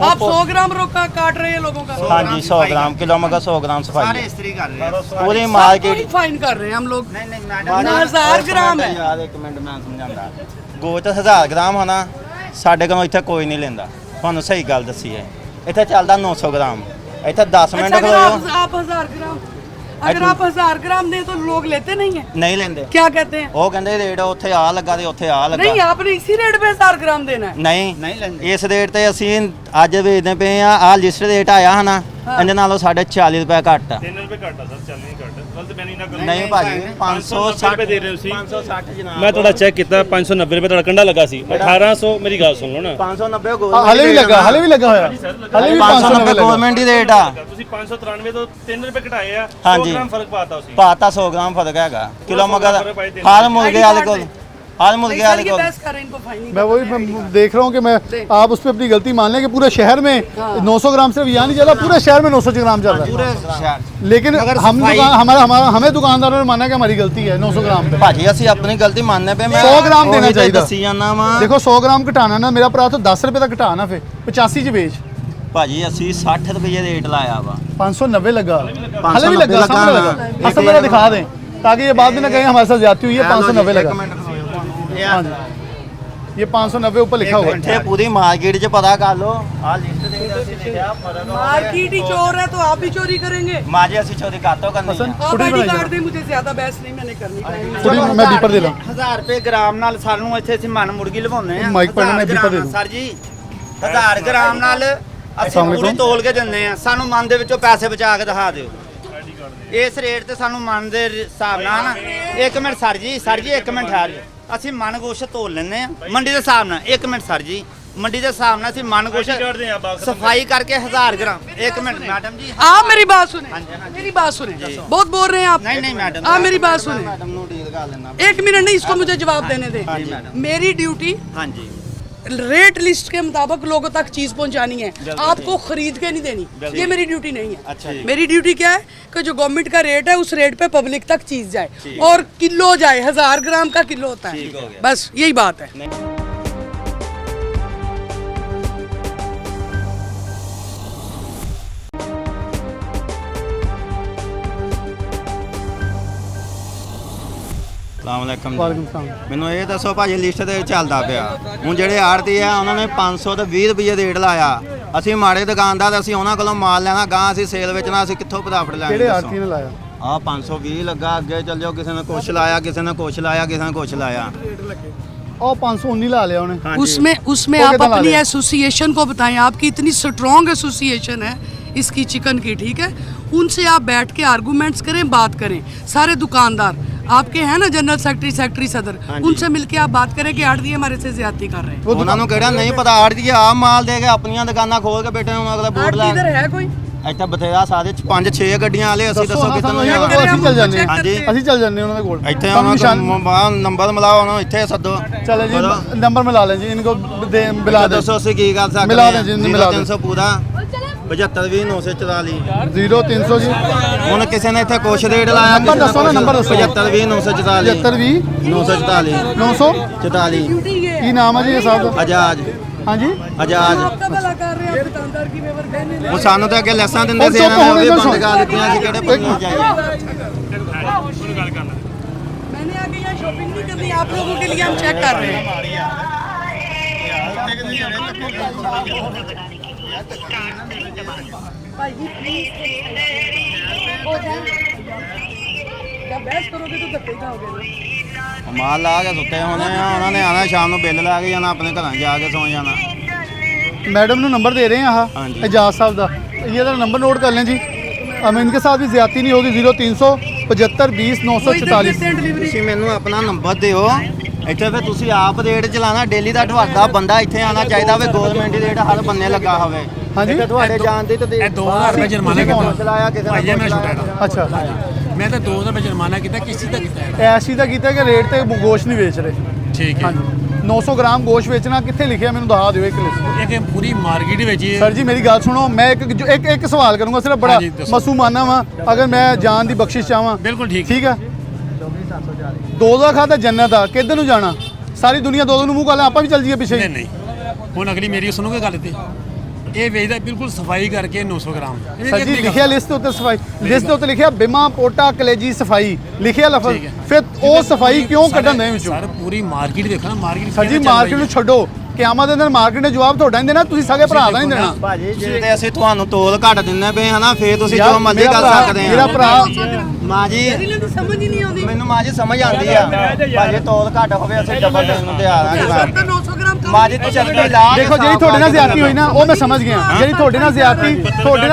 आप 100 ग्राम रोका काट रहे हैं लोगों का। हाँ जी 100 ग्राम किलो मगर 100 ग्राम सफाई सारे इस्त्री कर रहे हैं पूरी मार्केट फाइन कर रहे हैं हम लोग। नहीं मैडम 1000 ग्राम है यार एक मिनट मैं समझांदा ਗੋਸ਼ਤ 1000 ग्राम ਹੋਣਾ ਸਾਡੇ ਕੋਲ ਇੱਥੇ ਕੋਈ ਨਹੀਂ ਲੈਂਦਾ ਤੁਹਾਨੂੰ ਸਹੀ ਗੱਲ ਦੱਸੀ ਹੈ ਇੱਥੇ ਚੱਲਦਾ 900 ग्राम ਇੱਥੇ 10 ਮਿੰਟ अच्छा, ਖਲੋਇਓ अगर आप 1000 ग्राम अगर आप 1000 ग्राम दें तो लोग लेते नहीं है। ਨਹੀਂ ਲੈਂਦੇ क्या कहते हैं? ਉਹ ਕਹਿੰਦੇ ਰੇਟ ਉੱਥੇ ਆ ਲੱਗਾ ਤੇ ਉੱਥੇ ਆ ਲੱਗਾ नहीं आपने इसी रेट पे 1000 ग्राम देना है। ਨਹੀਂ ਇਸ ਰੇਟ ਤੇ ਅਸੀਂ ਅੱਜ ਵੇਚਦੇ ਪਏ ਆ ਲਿਸਟ ਰੇਟ ਆਇਆ ਹਨਾ ਇਹਦੇ ਨਾਲੋਂ ਸਾਡੇ 40 ਰੁਪਏ ਘੱਟ ਆ 3 ਰੁਪਏ ਘੱਟ ਆ ਸਰ, ਚੱਲ ਨਹੀਂ ਘੱਟ ਗਲਤ ਮੈਂ ਨਹੀਂ ਨਾ ਕਰੂੰ। ਨਹੀਂ ਭਾਜੀ 560 ਰੁਪਏ ਦੇ ਰਹੇ ਹੋ ਤੁਸੀਂ 560 ਜਨਾਬ ਮੈਂ ਤੁਹਾਡਾ ਚੈੱਕ ਕੀਤਾ 590 ਰੁਪਏ ਤੁਹਾਡਾ ਕੰਡਾ ਲੱਗਾ ਸੀ 1800 ਮੇਰੀ ਗੱਲ ਸੁਣ ਲਓ ਨਾ 590 हले भी लगा होया हले भी 590 ਗਵਰਨਮੈਂਟ ਦੀ ਰੇਟ ਆ ਤੁਸੀਂ 593 ਤੋਂ 3 ਰੁਪਏ ਘਟਾਏ ਆ 100 ਹਾਂਜੀ। ਗ੍ਰਾਮ ਫਰਕ ਪਾਤਾ ਤੁਸੀਂ ਪਾਤਾ 100 ग्राम फर्क हैगा किलो मगर हर मुर्गे वाले को हर मुर्गे वाले को बहस कर रहे हैं, इनको फाइन नहीं मैं वही देख रहा हूँ कि मैं आप उस पर अपनी गलती मान लें कि पूरे शहर में 900 ग्राम सिर्फ यहाँ नहीं चल रहा, पूरे शहर में 900 ग्राम चल रहा है। पूरे शहर लेकिन हम हमें दुकानदारों ने माना कि हमारी गलती है 900 ग्राम पे। भाजी ਅਸੀਂ ਆਪਣੀ ਗਲਤੀ ਮੰਨਨੇ ਪਏ ਮੈਂ 100 ग्राम देना चाहिए। ਦੱਸੀ ਜਾਂਦਾ ਵਾ देखो 100 ग्राम घटाना ना, मेरा भरा तो 10 रुपए तक घटाना फिर 85 च बेच। ਭਾਜੀ ਅਸੀਂ 60 ਰੁਪਏ ਰੇਟ ਲਾਇਆ ਵਾ 590 लगा, हले भी 590 लगा, सामने लगा। लगा। असल मेरा दिखा दें ताकि ये बात भी ना कहें हमारे साथ ज्यादती हुई है। 590 लगा, हाँ जी, ये 590 ऊपर लिखा हुआ है। ਇੱਥੇ ਪੂਰੀ ਮਾਰਕੀਟ 'ਚ ਪਤਾ ਕਰ ਲਓ ਆ ਲਿਸਟ ਦੇ ਵਿੱਚ ਅਸੀਂ ਲਿਖਿਆ ਫਰਕ मार्केट ही चोर है तो आप भी चोरी करेंगे। ਮਾਜੀ ਅਸੀਂ ਚੋਰੀ ਕਾਤੋਂ ਕਰਨੀ ਹੈ आप थोड़ी आईडी बनाई कार्ड दें, मुझे ज्यादा बहस नहीं मैंने करनी। थोड़ी मैं बीपर दे रहा हूँ। 1000 ਰੁਪਏ ਗ੍ਰਾਮ ਨਾਲ ਸਾਨੂੰ ਇੱਥੇ ਅਸੀਂ ਮਨ ਮੁਰਗੀ ਲਵਾਉਂਦੇ ਆ ਮਾਈਕ ਪੜਨਾ ਮੈਂ बीपर दे दूँ। ਸਰ ਜੀ 1000 ਗ੍ਰਾਮ ਨਾਲ ਅਸੀਂ ਪੂਰੀ ਤੋਲ ਕੇ ਦਿੰਦੇ ਆ ਸਾਨੂੰ ਮਨ ਦੇ ਵਿੱਚੋਂ ਪੈਸੇ ਬਚਾ ਕੇ ਦਿਖਾ ਦਿਓ ਇਸ ਰੇਟ ਤੇ ਸਾਨੂੰ ਮਨ ਦੇ ਹਿਸਾਬ ਨਾਲ ਨਾ ਇੱਕ ਮਿੰਟ ਸਰ ਜੀ ਇੱਕ ਮਿੰਟ ਠਹਿਰ ਜਾਓ ਅਸੀਂ ਮਨ ਗੋਸ਼ਤ ਤੋਲ ਲੈਂਦੇ ਆ ਮੰਡੀ ਦੇ ਹਿਸਾਬ ਨਾਲ ਇੱਕ ਮਿੰਟ ਸਰ ਜੀ ਮੰਡੀ ਦੇ ਹਿਸਾਬ ਨਾਲ ਅਸੀਂ ਮਨ ਗੋਸ਼ਤ ਸਫਾਈ ਕਰਕੇ 1000 ग्राम एक मिनट मैडम जी आप मेरी बात सुने, मेरी बात सुने, बहुत बोल रहे हैं आप। नहीं मैडम आप मेरी बात सुने, मैडम नो डील कर लेना एक मिनट नहीं, इसको मुझे जवाब देने दें। मेरी ड्यूटी हाँ जी रेट लिस्ट के मुताबिक लोगों तक चीज पहुंचानी है, आपको खरीद के नहीं देनी। ये मेरी ड्यूटी नहीं है। अच्छा मेरी ड्यूटी क्या है कि जो गवर्नमेंट का रेट है उस रेट पे पब्लिक तक चीज जाए और किलो जाए, 1000 ग्राम का किलो होता है, बस यही बात है। अस्सलामुअलैकुम वालेकुम सलाम। ਮੈਨੂੰ ਇਹ ਦੱਸੋ ਭਾਜੀ ਲਿਸਟ ਤੇ ਚੱਲਦਾ ਪਿਆ ਹੁਣ ਜਿਹੜੇ ਆੜਤੀ ਆ ਉਹਨਾਂ ਨੇ 500 ਤੇ 20 ਰੁਪਏ ਰੇਟ ਲਾਇਆ ਅਸੀਂ ਮਾੜੇ ਦੁਕਾਨਦਾਰ ਅਸੀਂ ਉਹਨਾਂ ਕੋਲੋਂ ਮਾਲ ਲੈਣਾ ਗਾਂ ਅਸੀਂ ਸੇਲ ਵੇਚਣਾ ਅਸੀਂ ਕਿੱਥੋਂ ਪ੍ਰੋਫਿਟ ਲੈਣਾ ਕਿਹੜੇ ਆਰਤੀ ਨੇ ਲਾਇਆ? ਆ 520 ਲੱਗਾ ਅੱਗੇ ਚੱਲ ਜਾਓ ਕਿਸੇ ਨੇ ਕੁਛ ਲਾਇਆ ਕਿਸੇ ਨੇ ਕੁਛ ਲਾਇਆ ਕਿਸੇ ਨੇ ਕੁਛ ਲਾਇਆ और 519 ला लिया उन्हें। उसमें वो आप कितना ला अपनी लिया? एसोसिएशन को बताएं, आपकी इतनी स्ट्रॉन्ग एसोसिएशन है इसकी चिकन की, ठीक है, उनसे आप बैठ के आर्गूमेंट्स करें, बात करें। सारे दुकानदार आपके हैं ना, जनरल सेक्रेटरी सदर, उनसे मिलके आप बात करें कि आड़ती हमारे से ज्यादती कर रहे हैं। ਉਹਨਾਂ ਨੂੰ ਕਿਹੜਾ ਨਹੀਂ ਪਤਾ ਆੜਤੀ ਆ ਮਾਲ ਦੇ ਕੇ ਆਪਣੀਆਂ ਦੁਕਾਨਾਂ ਖੋਲ ਕੇ ਬੈਠੇ ਹੁਣ ਅਗਲਾ ਬੋਰਡ आड़ती इधर ਲਾ है कोई? ਇੱਥੇ ਬਥੇਰਾ ਸਾਰੇ 5-6 ਗੱਡੀਆਂ ਵਾਲੇ ਅਸੀਂ ਦੱਸੋ ਕਿੱਥੇ ਨੂੰ ਅਸੀਂ ਜਾਣਾ ਚੱਲ ਜਾਂਦੇ ਹਾਂ। ਹਾਂਜੀ ਅਸੀਂ ਚੱਲ ਜਾਂਦੇ ਹਾਂ ਉਹਨਾਂ ਦੇ ਕੋਲ। ਇੱਥੇ ਸਾਨੂੰ ਉਹਨਾਂ ਨਿਸ਼ਾਨ ਦਾ ਨੰਬਰ ਮਿਲਾਓ ਉਹਨਾਂ ਨੂੰ ਇੱਥੇ ਸੱਦੋ चले जी, बोलो। नंबर मिला लें जी, इनको मिला दें। ਦੱਸੋ ਅਸੀਂ ਕੀ ਕਰ ਸਕਦੇ ਮਿਲਾ ਦੇं ਜੀ, ਮਿਲਾ ਦੇं। 300 ਪੂਰਾ 75 944 0300 जी ਹੁਣ ਕਿਸੇ ਨੇ ਇੱਥੇ ਕੁਛ ਰੇਟ ਲਾਇਆ ਨੰਬਰ ਦੱਸੋ ਨਾ, ਨੰਬਰ ਦੱਸੋ। 75 944 75 944 944 ड्यूटी ये है। ਕੀ ਨਾਮ ਹੈ ਜੀ ਇਹ ਸਾਹਿਬ ਦਾ? ਆਜ਼ਾਦ हाँ जी, ਆਜ਼ਾਦ आपका भला कर रहे हैं, आप दुकानदार की फेवर कहने ਉਹ ਸਾਨੂੰ ਤਾਂ ਅੱਗੇ ਲੈਸਾਂ ਦਿੰਦੇ ਸੀ ਉਹ ਇਹਨਾਂ ਨੇ ਉਹ ਵੀ ਚੁੱਪ ਬੰਦ ਕਰ ਦਿੱਤੀਆਂ ਸੀ ਕਿਹੜੇ ਪੰਨੇ ਜਾਈਏ मैंने आके यहाँ शॉपिंग नहीं करनी, आप लोगों के लिए हम चेक कर रहे हैं। क्या बहस करोगे तो धक्के खाओगे ना। ਮਾਲ ਲਾ ਕੇ ਸੁੱਤੇ ਹੋਣੇ ਆ ਉਹਨਾਂ ਨੇ ਆਣਾ ਸ਼ਾਮ ਨੂੰ ਬਿੱਲ ਲਾ ਕੇ ਜਾਣਾ ਆਪਣੇ ਘਰਾਂ ਜਾ ਕੇ ਸੌਂ ਜਾਣਾ मैडम ने नंबर दे रहे हैं हाँ यहाँ जी। एजाज साहब का, ये जरा नंबर नोट कर लें जी। अब इनके साथ भी ज्यादती नहीं होगी। 0300 75 20 944। ਤੁਸੀਂ ਮੈਨੂੰ ਆਪਣਾ ਨੰਬਰ ਦਿਓ ਇੱਥੇ ਫਿਰ ਤੁਸੀਂ ਆਪ ਰੇਟ ਚਲਾਣਾ ਡੇਲੀ ਦਾ ਤੁਹਾਡਾ ਬੰਦਾ ਇੱਥੇ ਆਣਾ ਚਾਹੀਦਾ ਵੇ ਗਵਰਨਮੈਂਟ ਦੀ ਰੇਟ ਹਰ ਬੰਨੇ ਲੱਗਾ ਹੋਵੇ ਹਾਂਜੀ। ਇੱਥੇ ਤੁਹਾਡੇ ਜਾਣ ਦੀ ਤਾਂ ਇਹ 2000 ਰੁਪਏ ਜੁਰਮਾਨਾ ਕੀਤਾ ਚਲਾਇਆ ਕਿਸੇ ਭਾਈ ਨੇ ਮੈਂ ਕੁਛ ਛੁਟਾਇਆ ਲਾਇਆ। अच्छा, ਮੈਂ ਤਾਂ 2000 ਰੁਪਏ ਜੁਰਮਾਨਾ ਕੀਤਾ ਕਿਸ ਚੀਜ਼ ਦਾ ਕੀਤਾ ऐसी का किया कि रेट ते गोश्त नहीं बेच रहे। ਠੀਕ हाँ ਹੈ जी, 900 ग्राम गोश्त बेचना कितने लिखे मैंने दहा दियो एक लिस्ट। ਇਹ ਕਿ ਪੂਰੀ ਮਾਰਕੀਟ ਵਿੱਚ ਹੀ सर जी मेरी गल सुनो, मैं एक सवाल करूंगा सिर्फ, बड़ा हाँ जी, दसो। मासूमाना वा, अगर मैं जान दी बख्शिश चाहवां बिल्कुल ठीक ठीक है ਦੋਜ਼ਖ ਆ ਤੇ ਜੰਨਤ ਆ, ਕਿੱਧਰ ਨੂੰ ਜਾਣਾ? ਸਾਰੀ ਦੁਨੀਆ ਦੋਜ਼ਖ ਨੂੰ ਮੂੰਹ ਕਰ ਲੈ, ਆਪਾਂ ਵੀ ਚੱਲ ਜਾਈਏ ਪਿੱਛੇ। ਨਹੀਂ ਹੁਣ ਅਗਲੀ ਮੇਰੀ ਸੁਣੋਗੇ ਗੱਲ ਤੇ ਇਹ ਵੇਚਦਾ ਬਿਲਕੁਲ ਸਫਾਈ ਕਰਕੇ 900 ਗ੍ਰਾਮ। ਸਰ ਜੀ ਲਿਖਿਆ ਲਿਸਟ ਦੇ ਉੱਤੇ ਸਫਾਈ, ਲਿਸਟ ਦੇ ਉੱਤੇ ਲਿਖਿਆ ਬਿਮਾ ਪੋਟਾ ਕਲੇਜੀ ਸਫਾਈ ਲਿਖਿਆ ਲਫ਼ਜ਼, ਫਿਰ ਉਹ ਸਫਾਈ ਕਿਉਂ ਕੱਢਣ ਦੇ ਵਿੱਚੋਂ? ਸਰ ਪੂਰੀ ਮਾਰਕੀਟ ਦੇਖੋ ਨਾ, ਮਾਰਕੀਟ ਸਰ ਜੀ ਮਾਰਕੀਟ ਨੂੰ ਛੱਡੋ, ਕਿਆਮਤ ਦੇ ਦਿਨ ਮਾਰਕੀਟ ਨੇ ਜਵਾਬ ਤੁਹਾਡਾ ਨਹੀਂ ਦੇਣਾ, ਤੁਸੀਂ ਸਗੇ ਭਰਾ ਦਾ ਨਹੀਂ ਦੇਣਾ। ਭਾਜੀ ਜੇ ਤੇ ਅਸੀਂ ਤੁਹਾਨੂੰ ਤੋਲ ਘੱਟ ਦਿੰਨੇ ਪਏ ਹਨਾ, ਫੇਰ ਤੁਸੀਂ ਜੋ ਮਰਜ਼ੀ ਮੇਰਾ ਕਰ ਭਰਾ- ਸਕਦੇ ਆ। ਮੇਰਾ ਭਰਾ ਮਾਂ ਜੀ समझ ही नहीं आती। ਮੈਨੂੰ ਮਾਂ ਜੀ ਸਮਝ ਆਉਂਦੀ ਆ, ਭਾਜੀ ਤੋਲ ਘੱਟ ਹੋਵੇ ਅਸੀਂ ਡਬਲ ਦੇਣ ਨੂੰ ਤਿਆਰ ਆ। 900 ग्राम कम। ਮਾਂ ਜੀ ਤੂੰ ਚੱਲ ਲਾ ਦੇਖੋ ਜਿਹੜੀ ਤੁਹਾਡੇ ਨਾਲ ਜ਼ਿਆਦਤੀ ਹੋਈ ਨਾ ਉਹ ਮੈਂ ਸਮਝ ਗਿਆ, ਜਿਹੜੀ ਤੁਹਾਡੇ ਨਾਲ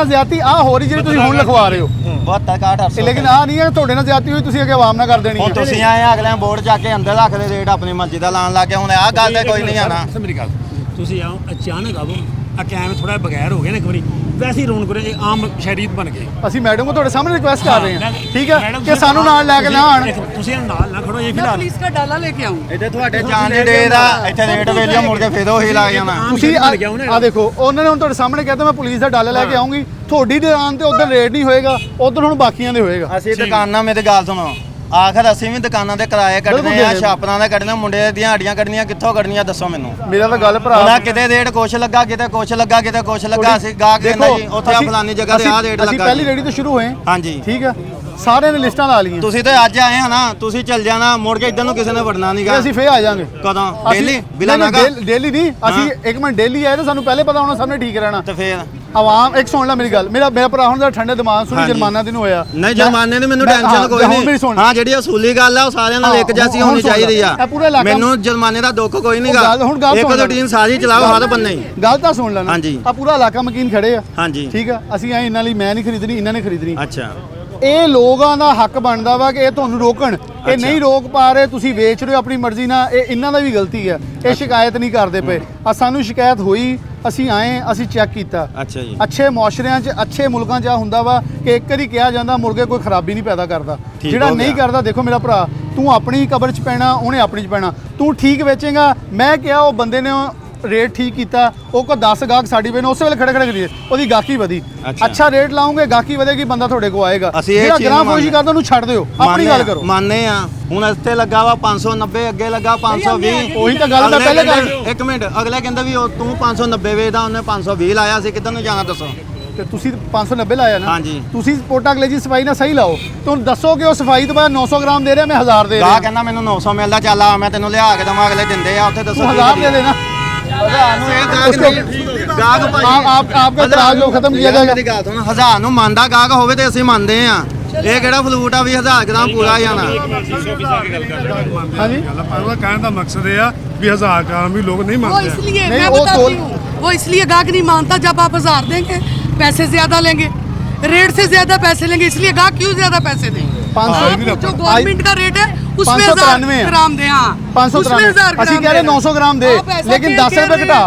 ਜ਼ਿਆਦਤੀ ਆ ਹੋ ਰਹੀ ਜਿਹੜੀ ਤੁਸੀਂ ਹੁਣ ਲਿਖਵਾ ਰਹੇ ਹੋ, 72 800 ਲੇਕਿਨ ਆ ਨਹੀਂ ਹੈ ਤੁਹਾਡੇ ਨਾਲ ਜ਼ਿਆਦਤੀ ਹੋਈ ਤੁਸੀਂ ਅੱਗੇ ਆਵਾਮ ਨਾਲ ਕਰ ਦੇਣੀ ਹੁਣ ਹੈ। ਤੁਸੀਂ ਆਏ ਆ, ਅਗਲੇ ਬੋਰਡ ਜਾ ਕੇ ਅੰਦਰ ਰੱਖ ਦੇ ਰੇਟ ਆਪਣੀ ਮਰਜ਼ੀ ਦਾ ਲਾਣ ਲੱਗ ਗਿਆ, ਹੁਣ ਆਹ ਗੱਲ ਤੇ ਕੋਈ ਨਹੀਂ ਆਣਾ। ਮੇਰੀ ਗੱਲ ਤੁਸੀਂ ਆਓ ਅਚਾਨਕ ਆਵੋ ਆ ਕੈਮ ਥੋੜਾ ਬਗੈਰ ਹੋ ਗਿਆ ਨਾ ਇੱਕ ਵਾਰੀ, ਵੈਸੇ ਹੀ ਰੌਣਕ ਇਹ ਆਮ ਸ਼ਰੀਅਤ ਬਣ ਗਏ। ਅਸੀਂ ਮੈਡਮ ਨੂੰ ਤੁਹਾਡੇ ਸਾਹਮਣੇ ਰਿਕੁਐਸਟ ਕਰ ਰਹੇ ਹਾਂ, ਠੀਕ ਹੈ ਮੈਡਮ ਕਿ ਸਾਨੂੰ ਨਾਲ ਲੈ ਕੇ ਨਾ ਆਣ। ਤੁਸੀਂ ਨਾਲ ਨਾ ਖੜੋ, ਇਹ मैं ਫਿਲਹਾਲ पुलिस का डाला लेके आऊँ। ਇੱਥੇ ਤੁਹਾਡੇ ਜਾਣ ਦੇ ਡੇ ਦਾ ਇੱਥੇ ਰੇਟ ਵੇਲਿਆ ਮੁੜ ਕੇ ਫੇਰ ਉਹੀ ਲੱਗ ਜਾਣਾ। ਤੁਸੀਂ ਆ ਦੇਖੋ ਉਹਨਾਂ ਨੇ ਹੁਣ ਤੁਹਾਡੇ ਸਾਹਮਣੇ ਕਹਿੰਦਾ ਮੈਂ ਪੁਲਿਸ ਦਾ ਡਾਲਾ ਲੈ ਕੇ ਆਉਂਗੀ, ਤੁਹਾਡੀ ਦੁਕਾਨ ਤੇ ਉਧਰ ਰੇਟ ਨਹੀਂ ਹੋਏਗਾ, ਉਧਰ ਹੁਣ ਬਾਕੀਆਂ ਦੇ ਹੋਏਗਾ। ਅਸੀਂ ਦੁਕਾਨਾਂ ਮੇਰੀ ਗੱਲ ਸੁਣੋ, ਆਖਰ ਅਸੀਂ ਵੀ ਦੁਕਾਨਾਂ ਦੇ ਕਿਰਾਏ ਕੱਢਨੇ ਆ, ਛਾਪਰਾਂ ਦੇ ਕੱਢਣੇ, ਮੁੰਡੇ ਦੀਆਂ ਹੱਡੀਆਂ ਕੱਢਣੀਆਂ, ਕਿੱਥੋਂ ਕੱਢਣੀਆਂ ਦੱਸੋ ਮੈਨੂੰ। ਮੇਰਾ ਤਾਂ ਗੱਲ ਭਰਾ ਉਹਨਾਂ ਕਿਤੇ ਰੇਟ ਕੁਛ ਲੱਗਾ, ਕਿਤੇ ਕੁਛ ਲੱਗਾ, ਕਿਤੇ ਕੁਛ ਲੱਗਾ, ਅਸੀਂ ਗਾਹਕ ਕਹਿੰਦਾ ਜੀ ਉੱਥੇ ਆ ਫਲਾਨੀ ਜਗ੍ਹਾ ਤੇ ਆਹ ਰੇਟ ਅਸੀਂ ਲੱਗਾ। ਪਹਿਲੀ ਰੇੜੀ ਤੋਂ ਸ਼ੁਰੂ ਹੋਏ, ਹਾਂਜੀ ਠੀਕ ਹੈ, ਸਾਰਿਆਂ ਨੇ ਲਿਸਟਾਂ ਲਾ ਲਈਆਂ। ਤੁਸੀਂ ਤੇ ਅੱਜ ਆਏ ਹਨਾ, ਤੁਸੀਂ ਚੱਲ ਜਾਣਾ, ਮੁੜ ਕੇ ਇੱਧਰ ਨੂੰ ਕਿਸੇ ਨੇ ਵੜਨਾ ਨਹੀਂਗਾ। ਅਸੀਂ ਫੇਰ ਆ ਜਾਾਂਗੇ। ਕਦੋਂ? ਡੇਲੀ ਬਿਲਾ ਨਾਗਾ ਡੇਲੀ ਨਹੀਂ, ਅਸੀਂ ਇੱਕ ਮਿੰਟ ਡੇਲੀ ਆਏ ਤਾਂ ਸਾਨੂੰ ਪਹਿਲੇ ਪਤਾ ਹੋਣਾ ਸਾਹਮਣੇ ਠੀਕ ਰਹਿਣਾ। ਤੇ ਫੇਰ ਆਵਾਮ ਇੱਕ ਸੁਣ ਲੈ ਮੇਰੀ ਗੱਲ, ਮੇਰਾ ਭਰਾ ਹੁਣ ਦਾ ਠੰਡੇ ਦਿਮਾਗ ਸੁਣੀ, ਜੁਰਮਾਨਾ ਤੈਨੂੰ ਹੋਇਆ ਨਹੀਂ, ਜੁਰਮਾਨੇ ਦੀ ਮੈਨੂੰ ਟੈਨਸ਼ਨ ਕੋਈ ਨਹੀਂ। ਹਾਂ ਜਿਹੜੀ ਅਸੂਲੀ ਗੱਲ ਆ ਉਹ ਸਾਰਿਆਂ ਨਾਲ ਇੱਕ ਜੈਸੀ ਹੋਣੀ ਚਾਹੀਦੀ ਆ। ਮੈਨੂੰ ਜੁਰਮਾਨੇ ਦਾ ਦੁੱਖ ਕੋਈ ਨਹੀਂਗਾ, ਇੱਕ ਰੂਟੀਨ ਸਾਰੀ ਚਲਾਓ ਹਰ ਬੰਨੇ। ਗੱਲ ਤਾਂ ਸੁਣ ਲੈਣਾ। ਹਾਂਜੀ ਆ ਪੂਰਾ ਇਲਾਕਾ ਮਕੀਨ ਖੜੇ ਆ। ਹਾਂਜੀ ਠੀਕ ਆ, ਅਸੀਂ ਆਏ ਇਹਨਾਂ ਲਈ ਮੈਂ ਨਹੀਂ ਖਰੀਦਣੀ, ਇਹਨਾਂ ਨੇ ਖਰੀਦਣੀ। ਅੱਛਾ ਇਹ ਲੋਕਾਂ ਦਾ ਹੱਕ ਬਣਦਾ ਵਾ ਕਿ ਇਹ ਤੁਹਾਨੂੰ ਰੋਕਣ, ਇਹ ਨਹੀਂ ਰੋਕ ਪਾ ਰਹੇ, ਤੁਸੀਂ ਵੇਚ ਰਹੇ ਹੋ ਆਪਣੀ ਮਰਜ਼ੀ ਨਾਲ, ਇਹ ਇਹਨਾਂ ਦਾ ਵੀ ਗਲਤੀ ਹੈ, ਇਹ ਸ਼ਿਕਾਇਤ ਨਹੀਂ ਕਰਦੇ ਪਏ। ਆ ਸਾਨੂੰ ਸ਼ਿਕਾਇਤ ਹੋਈ, ਅਸੀਂ ਆਏ, ਅਸੀਂ ਚੈੱਕ ਕੀਤਾ। ਅੱਛਾ ਜੀ। ਅੱਛੇ ਮੁਆਸ਼ਰਿਆਂ 'ਚ ਅੱਛੇ ਮੁਲਕਾਂ 'ਚ ਆ ਹੁੰਦਾ ਵਾ ਕਿ ਇੱਕ ਵਾਰੀ ਕਿਹਾ ਜਾਂਦਾ ਮੁਰਗੇ ਕੋਈ ਖਰਾਬੀ ਨਹੀਂ ਪੈਦਾ ਕਰਦਾ, ਜਿਹੜਾ ਨਹੀਂ ਕਰਦਾ। ਦੇਖੋ ਮੇਰਾ ਭਰਾ, ਤੂੰ ਆਪਣੀ ਕਬਰ 'ਚ ਪੈਣਾ, ਉਹਨੇ ਆਪਣੀ 'ਚ ਪੈਣਾ। ਤੂੰ ਠੀਕ ਵੇਚੇਗਾ, ਮੈਂ ਕਿਹਾ ਉਹ ਬੰਦੇ ਨੇ ਰੇਟ ਠੀਕ ਕੀਤਾ, ਉਹ ਕੋ 10 ਗਾਹਕ ਸਾਡੀ ਵੇਨੇ ਉਸੇ ਵੇਲੇ ਖੜੇ ਖਰੀਦੇ, ਉਹਦੀ ਗਾਹਕੀ ਵਧੀ। ਅੱਛਾ ਰੇਟ ਲਾਉਂਗੇ, ਗਾਹਕੀ ਵਧੇਗੀ, ਬੰਦਾ ਤੁਹਾਡੇ ਕੋ ਆਏਗਾ। ਜਿਹੜਾ ਗ੍ਰਾਮ ਫੋਸ਼ੀ ਕਰਦਾ ਉਹਨੂੰ ਛੱਡ ਦਿਓ, ਆਪਣੀ ਗੱਲ ਕਰੋ। ਮੰਨਦੇ ਆ, ਹੁਣ ਇੱਥੇ ਲੱਗਾ ਵਾ 590, ਅੱਗੇ ਲੱਗਾ 520। ਉਹੀ ਤਾਂ ਗੱਲ ਮੈਂ ਪਹਿਲੇ ਕਰ। ਇੱਕ ਮਿੰਟ, ਅਗਲੇ ਕਹਿੰਦਾ ਵੀ ਤੂੰ 590 ਵੇਚਦਾ, ਉਹਨੇ 520 ਲਾਇਆ, ਸੀ ਕਿੱਧਰ ਨੂੰ ਜਾਣਾ ਦੱਸੋ? ਤੇ ਤੁਸੀਂ 590 ਲਾਇਆ ਨਾ। ਹਾਂਜੀ। ਤੁਸੀਂ ਪੋਟਾ ਕਲੇਜੀ ਸਫਾਈ ਨਾਲ ਸਹੀ ਲਾਓ, ਤੁਹਾਨੂੰ ਦੱਸੋ ਕਿ ਉਹ ਸਫਾਈ ਤੋਂ ਬਾਅਦ 900 ਗ੍ਰਾਮ ਦੇ ਰਿਹਾ, ਮੈਂ 1000 ਦੇ ਰਿਹਾ। ਗਾਹ ਕਹਿੰਦਾ ਮੈਨੂੰ 900 ਮਿਲਦਾ, ਚੱਲ ਆ ਮੈਂ ਤੈਨੂੰ ਲਿਆ ਕੇ ਦਵਾਂ, ਅਗਲੇ ਦਿੰਦੇ ਆ, ਉੱਥੇ ਦੱਸੋ 1000 दे देना। आपका तराज जो खत्म किया जाएगा। 1000 ਨੂੰ ਮੰਨਦਾ ਗਾਹਕ ਹੋਵੇ ਤੇ ਅਸੀਂ ਮੰਨਦੇ ਆ, ਇਹ ਕਿਹੜਾ ਫਲੂਟ ਆ ਵੀ 1000 ਗ੍ਰਾਮ ਪੂਰਾ ਜਾਣਾ। ਹਾਂਜੀ ਕਹਿਣ ਦਾ ਮਕਸਦ ਇਹ ਆ ਵੀ 1000 ਗ੍ਰਾਮ ਵੀ ਲੋਕ ਨਹੀਂ वो ਮੰਨਦੇ। इसलिए नहीं, मैं वो बताती हूँ, वो इसलिए गाहक नहीं मानता, जब आप 1000 देंगे पैसे ज्यादा लेंगे, रेट से ज्यादा पैसे लेंगे, इसलिए गाहक क्यों ज्यादा पैसे दें? 500 जो गवर्नमेंट का रेट है उसमें 593 1000 ग्राम दे। हाँ 593 ਅਸੀਂ कह रहे 900 ग्राम दे, लेकिन 10 रुपए घटा।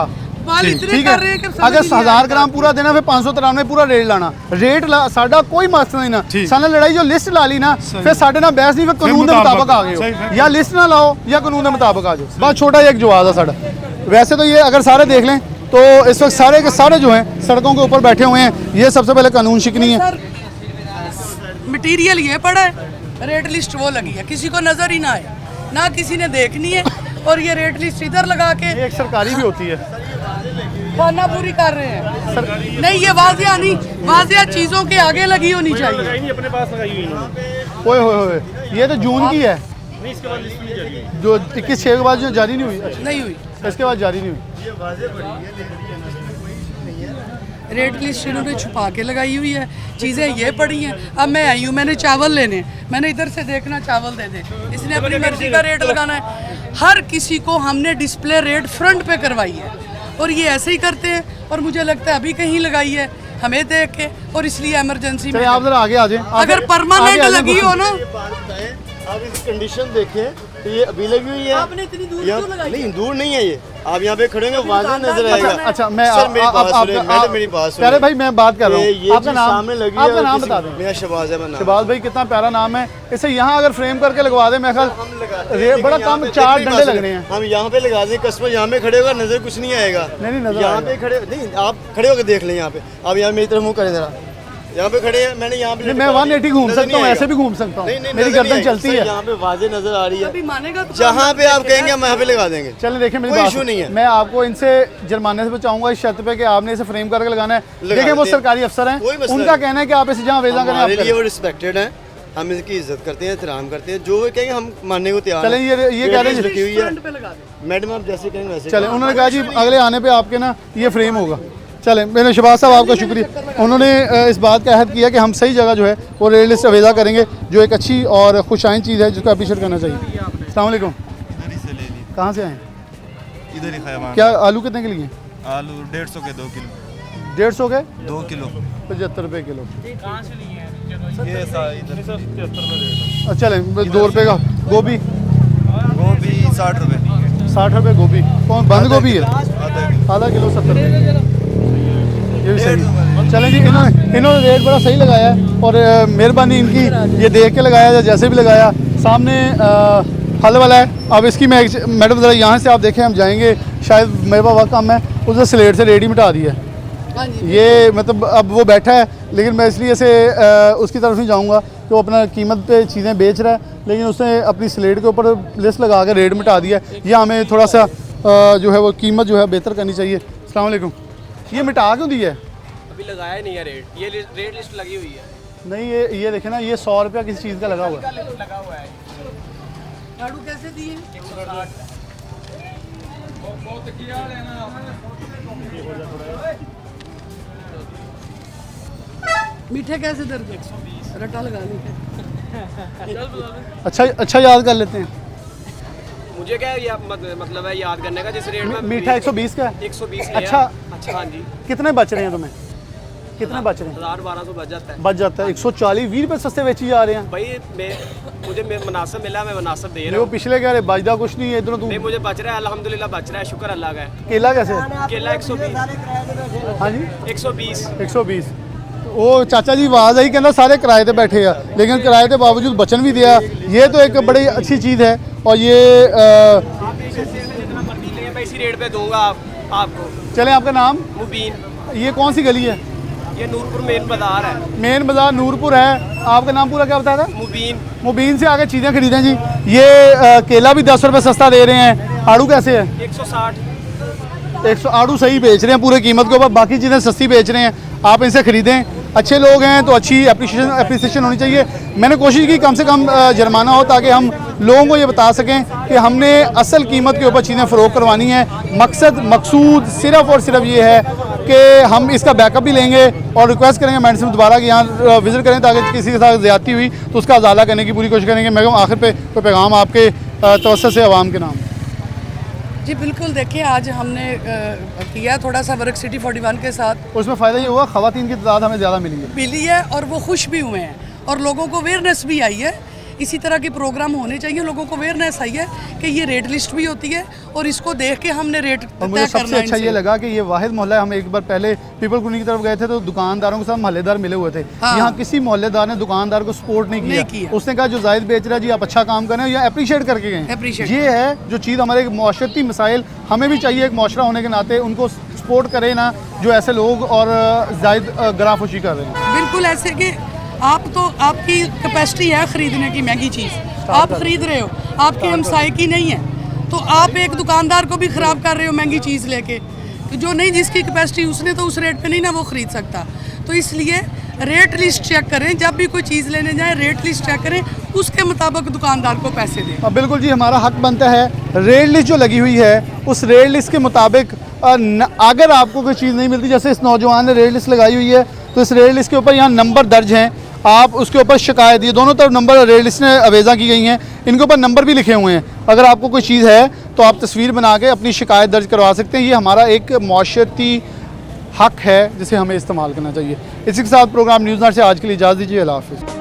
माल इतने ठीक कर रहे हैं है, कि अगर 1000 ग्राम पूरा देना फिर 593 पूरा रेट लाना। रेट साडा कोई मकसद नहीं ना, साने लड़ाई जो लिस्ट ला ली ना, फिर साडे ना बहस नहीं, फिर कानून के मुताबिक आ गए हो, या लिस्ट ना लाओ या कानून के मुताबिक आ जाओ। बस छोटा एक जवाब है साडा। वैसे तो ये अगर सारे देख लें तो इस वक्त सारे के सारे जो हैं सड़कों के ऊपर बैठे हुए हैं, ये सबसे पहले कानून शिकनी है। मटीरियल ये पड़ा है, रेट लिस्ट वो लगी है, किसी को नजर ही ना आए, ना किसी ने देखनी है, और ये रेट लिस्ट इधर लगा के एक सरकारी भी होती है, खाना पूरी कर रहे हैं। नहीं, ये वाजिया नहीं, वाजिया चीजों के आगे लगी होनी चाहिए। अपने पास लगाई हुई इन्होंने। ओए होए होए, ये तो जून की है, इसके बाद लिस्ट नहीं जारी है। जो 21/6 के बाद जो जारी नहीं हुई। नहीं हुई, इसके बाद जारी नहीं हुई। रेट लिस्ट इन्होंने छुपा के लगाई हुई है, चीज़ें ये पड़ी हैं। अब मैं आई हूँ, मैंने चावल लेने, मैंने इधर से देखना चावल दे दे, इसने अपनी मर्जी का रेट लगाना है। हर किसी को हमने डिस्प्ले रेट फ्रंट पे करवाई है, और ये ऐसे ही करते हैं। और मुझे लगता है अभी कहीं लगाई है हमें देख के, और इसलिए इमरजेंसी में। आप जरा आगे आ जाए। अगर परमानेंट लगी हो ना, आप इसकी कंडीशन देखें, तो ये अभी लगी हुई है। आपने इतनी दूर क्यों लगाई? नहीं दूर नहीं है ये, आप यहाँ पे खड़े होंगे वाज़ेह नजर आएगा। अच्छा मैं सर मेरी बात सुनिए, मेरी बात सुनिए। प्यारे भाई मैं बात कर रहा हूँ, ये आपका नाम सामने लगी है, आपका नाम बता दें। मेरा शहबाज है। शहबाज भाई कितना प्यारा नाम है, इसे यहाँ अगर फ्रेम करके लगवा दें, मैं ख्याल बड़ा कम 4 डंडे लगने हैं। हम यहाँ पे लगा दें, कस्टमर यहाँ पे खड़े होगा, नजर कुछ नहीं आएगा। नहीं नजर यहाँ पे खड़े नहीं, आप खड़े होकर देख लें यहाँ पे। आप यहाँ मेरी तरफ मुँह करें जरा, यहाँ पे खड़े हैं, मैंने यहाँ पे मैं 180 घूम सकता हूँ, ऐसे भी घूम सकता हूँ, मेरी गर्दन चलती है। यहाँ पे वाजे नजर आ रही है, अभी मानेगा तो जहाँ पे आप कहेंगे हम यहाँ पे लगा देंगे। चलें देखिए मेरी कोई बात इशू नहीं है। मैं आपको इनसे जुर्माने से बचाऊंगा इस शर्त पे कि आपने इसे फ्रेम करके लगाना है। देखिए वो सरकारी अफसर हैं, उनका कहना है कि आप इसे जहाँ वेजा करें हमारे लिए वो रिस्पेक्टेड है, हम इसकी इज्जत करते हैं, एहतराम करते हैं, जो वो कहेंगे हम मानने को तैयार चलें ये कह रहे हैं रखी हुई है मैडम, आप जैसे कहेंगे वैसे। चलें, उन्होंने कहा जी अगले आने पे आपके ना ये फ्रेम होगा। चलें, मैंने शहबाज साहब आपका शुक्रिया, उन्होंने इस बात का अहद किया कि हम सही जगह जो है वो रेड लिस्ट अवेजा करेंगे, जो एक अच्छी और खुशाइन चीज़ है जिसको अप्रीशिएट करना चाहिए। अस्सलाम वालेकुम। कहाँ से आए? इधर ही खाया। क्या आलू कितने के लिए? आलू 150 के 2 किलो। 150 के 2 किलो 75 रुपये किलो। चलें, 2 रुपये का गोभी। गोभी 60 रुपये। 60 रुपये गोभी। कौन बंद गोभी है? आधा किलो 70 रुपये, ये भी सही। चलें जी, इन्होंने रेट बड़ा सही लगाया है और मेहरबानी इनकी, ये देख के लगाया या जैसे भी लगाया। सामने फल वाला है। अब इसकी मैं मैडम ज़रा यहाँ से आप देखें, हम जाएंगे, शायद मेरे पास वक्त कम है, उसने स्लेट से रेडी मिटा दिया है। ये मतलब अब वो बैठा है, लेकिन मैं इसलिए से उसकी तरफ नहीं जाऊँगा कि वो अपना कीमत पे चीज़ें बेच रहा है, लेकिन उसने अपनी स्लेट के ऊपर लिस्ट लगा के रेट मिटा दिया है। ये हमें थोड़ा सा जो है वो कीमत जो है बेहतर करनी चाहिए। अस्सलाम वालेकुम। ये मिटा क्यों दिया है? अभी लगाया नहीं है रेट, ये रेट लिस्ट लगी हुई है। नहीं, ये देखे ना, ये 100 रुपया किसी चीज़ का लगा हुआ है। लगा हुआ है। आलू कैसे दिए? 160। मीठे कैसे दर्द? 120 रटा लगा ली। अच्छा याद कर लेते हैं। मुझे क्या ये मतलब है याद करने का, जिस रेट में मीठा 120 का है। 120। अच्छा, हाँ जी। कितने बच रहे हैं तुम्हें? कितने बच रहे हैं? 1200 बच जाता है। बच जाता है। 140 20 रुपये सस्ते बेची जा रहे हैं भाई। मुझे मुनासिब मिला, मैं मुनासिब दे रहा वो हूँ। पिछले कह रहे बचदा कुछ नहीं है इधरों तू। नहीं, मुझे बच रहा है, अल्हम्दुलिल्लाह बच रहा है, शुक्र अल्लाह का है। केला कैसे? केला 120। हाँ जी, 120। 120। वो चाचा जी आवाज़ आई कहना सारे किराए पे बैठे हैं, लेकिन किराए के बावजूद बचन भी दिया। ये तो एक बड़ी अच्छी चीज़ है। और ये जितना मर्जी ले, मैं इसी रेट पे दूंगा आपको। चलें, आपका नाम? मुबीन। ये कौन सी गली है? ये नूरपुर मेन बाजार है। मेन बाजार नूरपुर है। आपका नाम पूरा क्या बताया था? मुबीन। मुबीन से आगे चीज़ें खरीदें जी। ये केला भी 10 रुपये सस्ता दे रहे हैं। आड़ू कैसे है? 160। 100 आड़ू सही बेच रहे हैं पूरे कीमत के ऊपर, बाकी चीज़ें सस्ती बेच रहे हैं। आप इनसे ख़रीदें, अच्छे लोग हैं तो अच्छी अप्रिसिएशन होनी चाहिए। मैंने कोशिश की कम से कम जुर्माना हो, ताकि हम लोगों को ये बता सकें कि हमने असल कीमत के ऊपर चीज़ें फ़रोख्त करवानी है। मकसूद सिर्फ़ और सिर्फ ये है कि हम इसका बैकअप भी लेंगे और रिक्वेस्ट करेंगे मैडम से दोबारा कि यहाँ विज़िट करें, ताकि किसी के साथ ज़्यादती हुई तो उसका अजाला करने की पूरी कोशिश करेंगे। मैं कहूँ आखिर पे कोई पैगाम आपके तवज्जो से आवाम के नाम? जी बिल्कुल, देखिए आज हमने किया थोड़ा सा वर्क सिटी 41 के साथ। उसमें फ़ायदा ये हुआ ख़वातीन की तादाद हमें ज़्यादा मिली है और वो खुश भी हुए हैं और लोगों को अवेयरनेस भी आई है। इसी तरह के प्रोग्राम होने चाहिए, लोगों को अवेयरनेस आई है कि ये रेट लिस्ट भी होती है और इसको देख के हमने रेट तय करना है। और मुझे सबसे अच्छा ये लगा कि ये वाहिद मोहल्ला है। हम एक बार पहले पीपल कॉलोनी की तरफ गए थे तो दुकानदारों के साथ मोहल्लेदार मिले हुए थे। हाँ। यहाँ किसी मोहल्लेदार ने दुकानदार को सपोर्ट नहीं किया। उसने कहा जो जायद बेच रहा है जी आप अच्छा काम करें, या अप्रिशिएट करके गए। ये है जो चीज़ हमारे माशरती मसाइल, हमें भी चाहिए एक माशरा होने के नाते उनको सपोर्ट करें ना, जो ऐसे लोग और जायद गराफोशी कर रहे हैं। बिल्कुल ऐसे कि आप तो आपकी कैपेसिटी है ख़रीदने की महंगी चीज़, आप ख़रीद रहे हो, आपके हमसाए की नहीं है, तो आप एक दुकानदार को भी ख़राब कर रहे हो महंगी चीज़ लेके। तो जो नहीं, जिसकी कैपेसिटी उसने तो उस रेट पे नहीं ना वो ख़रीद सकता। तो इसलिए रेट लिस्ट चेक करें, जब भी कोई चीज़ लेने जाए रेट लिस्ट चेक करें, उसके मुताबिक दुकानदार को पैसे दें। बिल्कुल जी, हमारा हक बनता है। रेट लिस्ट जो लगी हुई है उस रेट लिस्ट के मुताबिक अगर आपको कोई चीज़ नहीं मिलती, जैसे इस नौजवान ने रेट लिस्ट लगाई हुई है, तो इस रेट लिस्ट के ऊपर यहाँ नंबर दर्ज हैं, आप उसके ऊपर शिकायत, ये दोनों तरफ नंबर रेट लिस्ट में अवेजा की गई हैं, इनके ऊपर नंबर भी लिखे हुए हैं। अगर आपको कोई चीज़ है तो आप तस्वीर बना के अपनी शिकायत दर्ज करवा सकते हैं। ये हमारा एक माशरती हक है जिसे हमें इस्तेमाल करना चाहिए। इसी के साथ प्रोग्राम न्यूज़ नाइट से आज के लिए इजाज़त दीजिए। अल्लाह हाफ़िज़।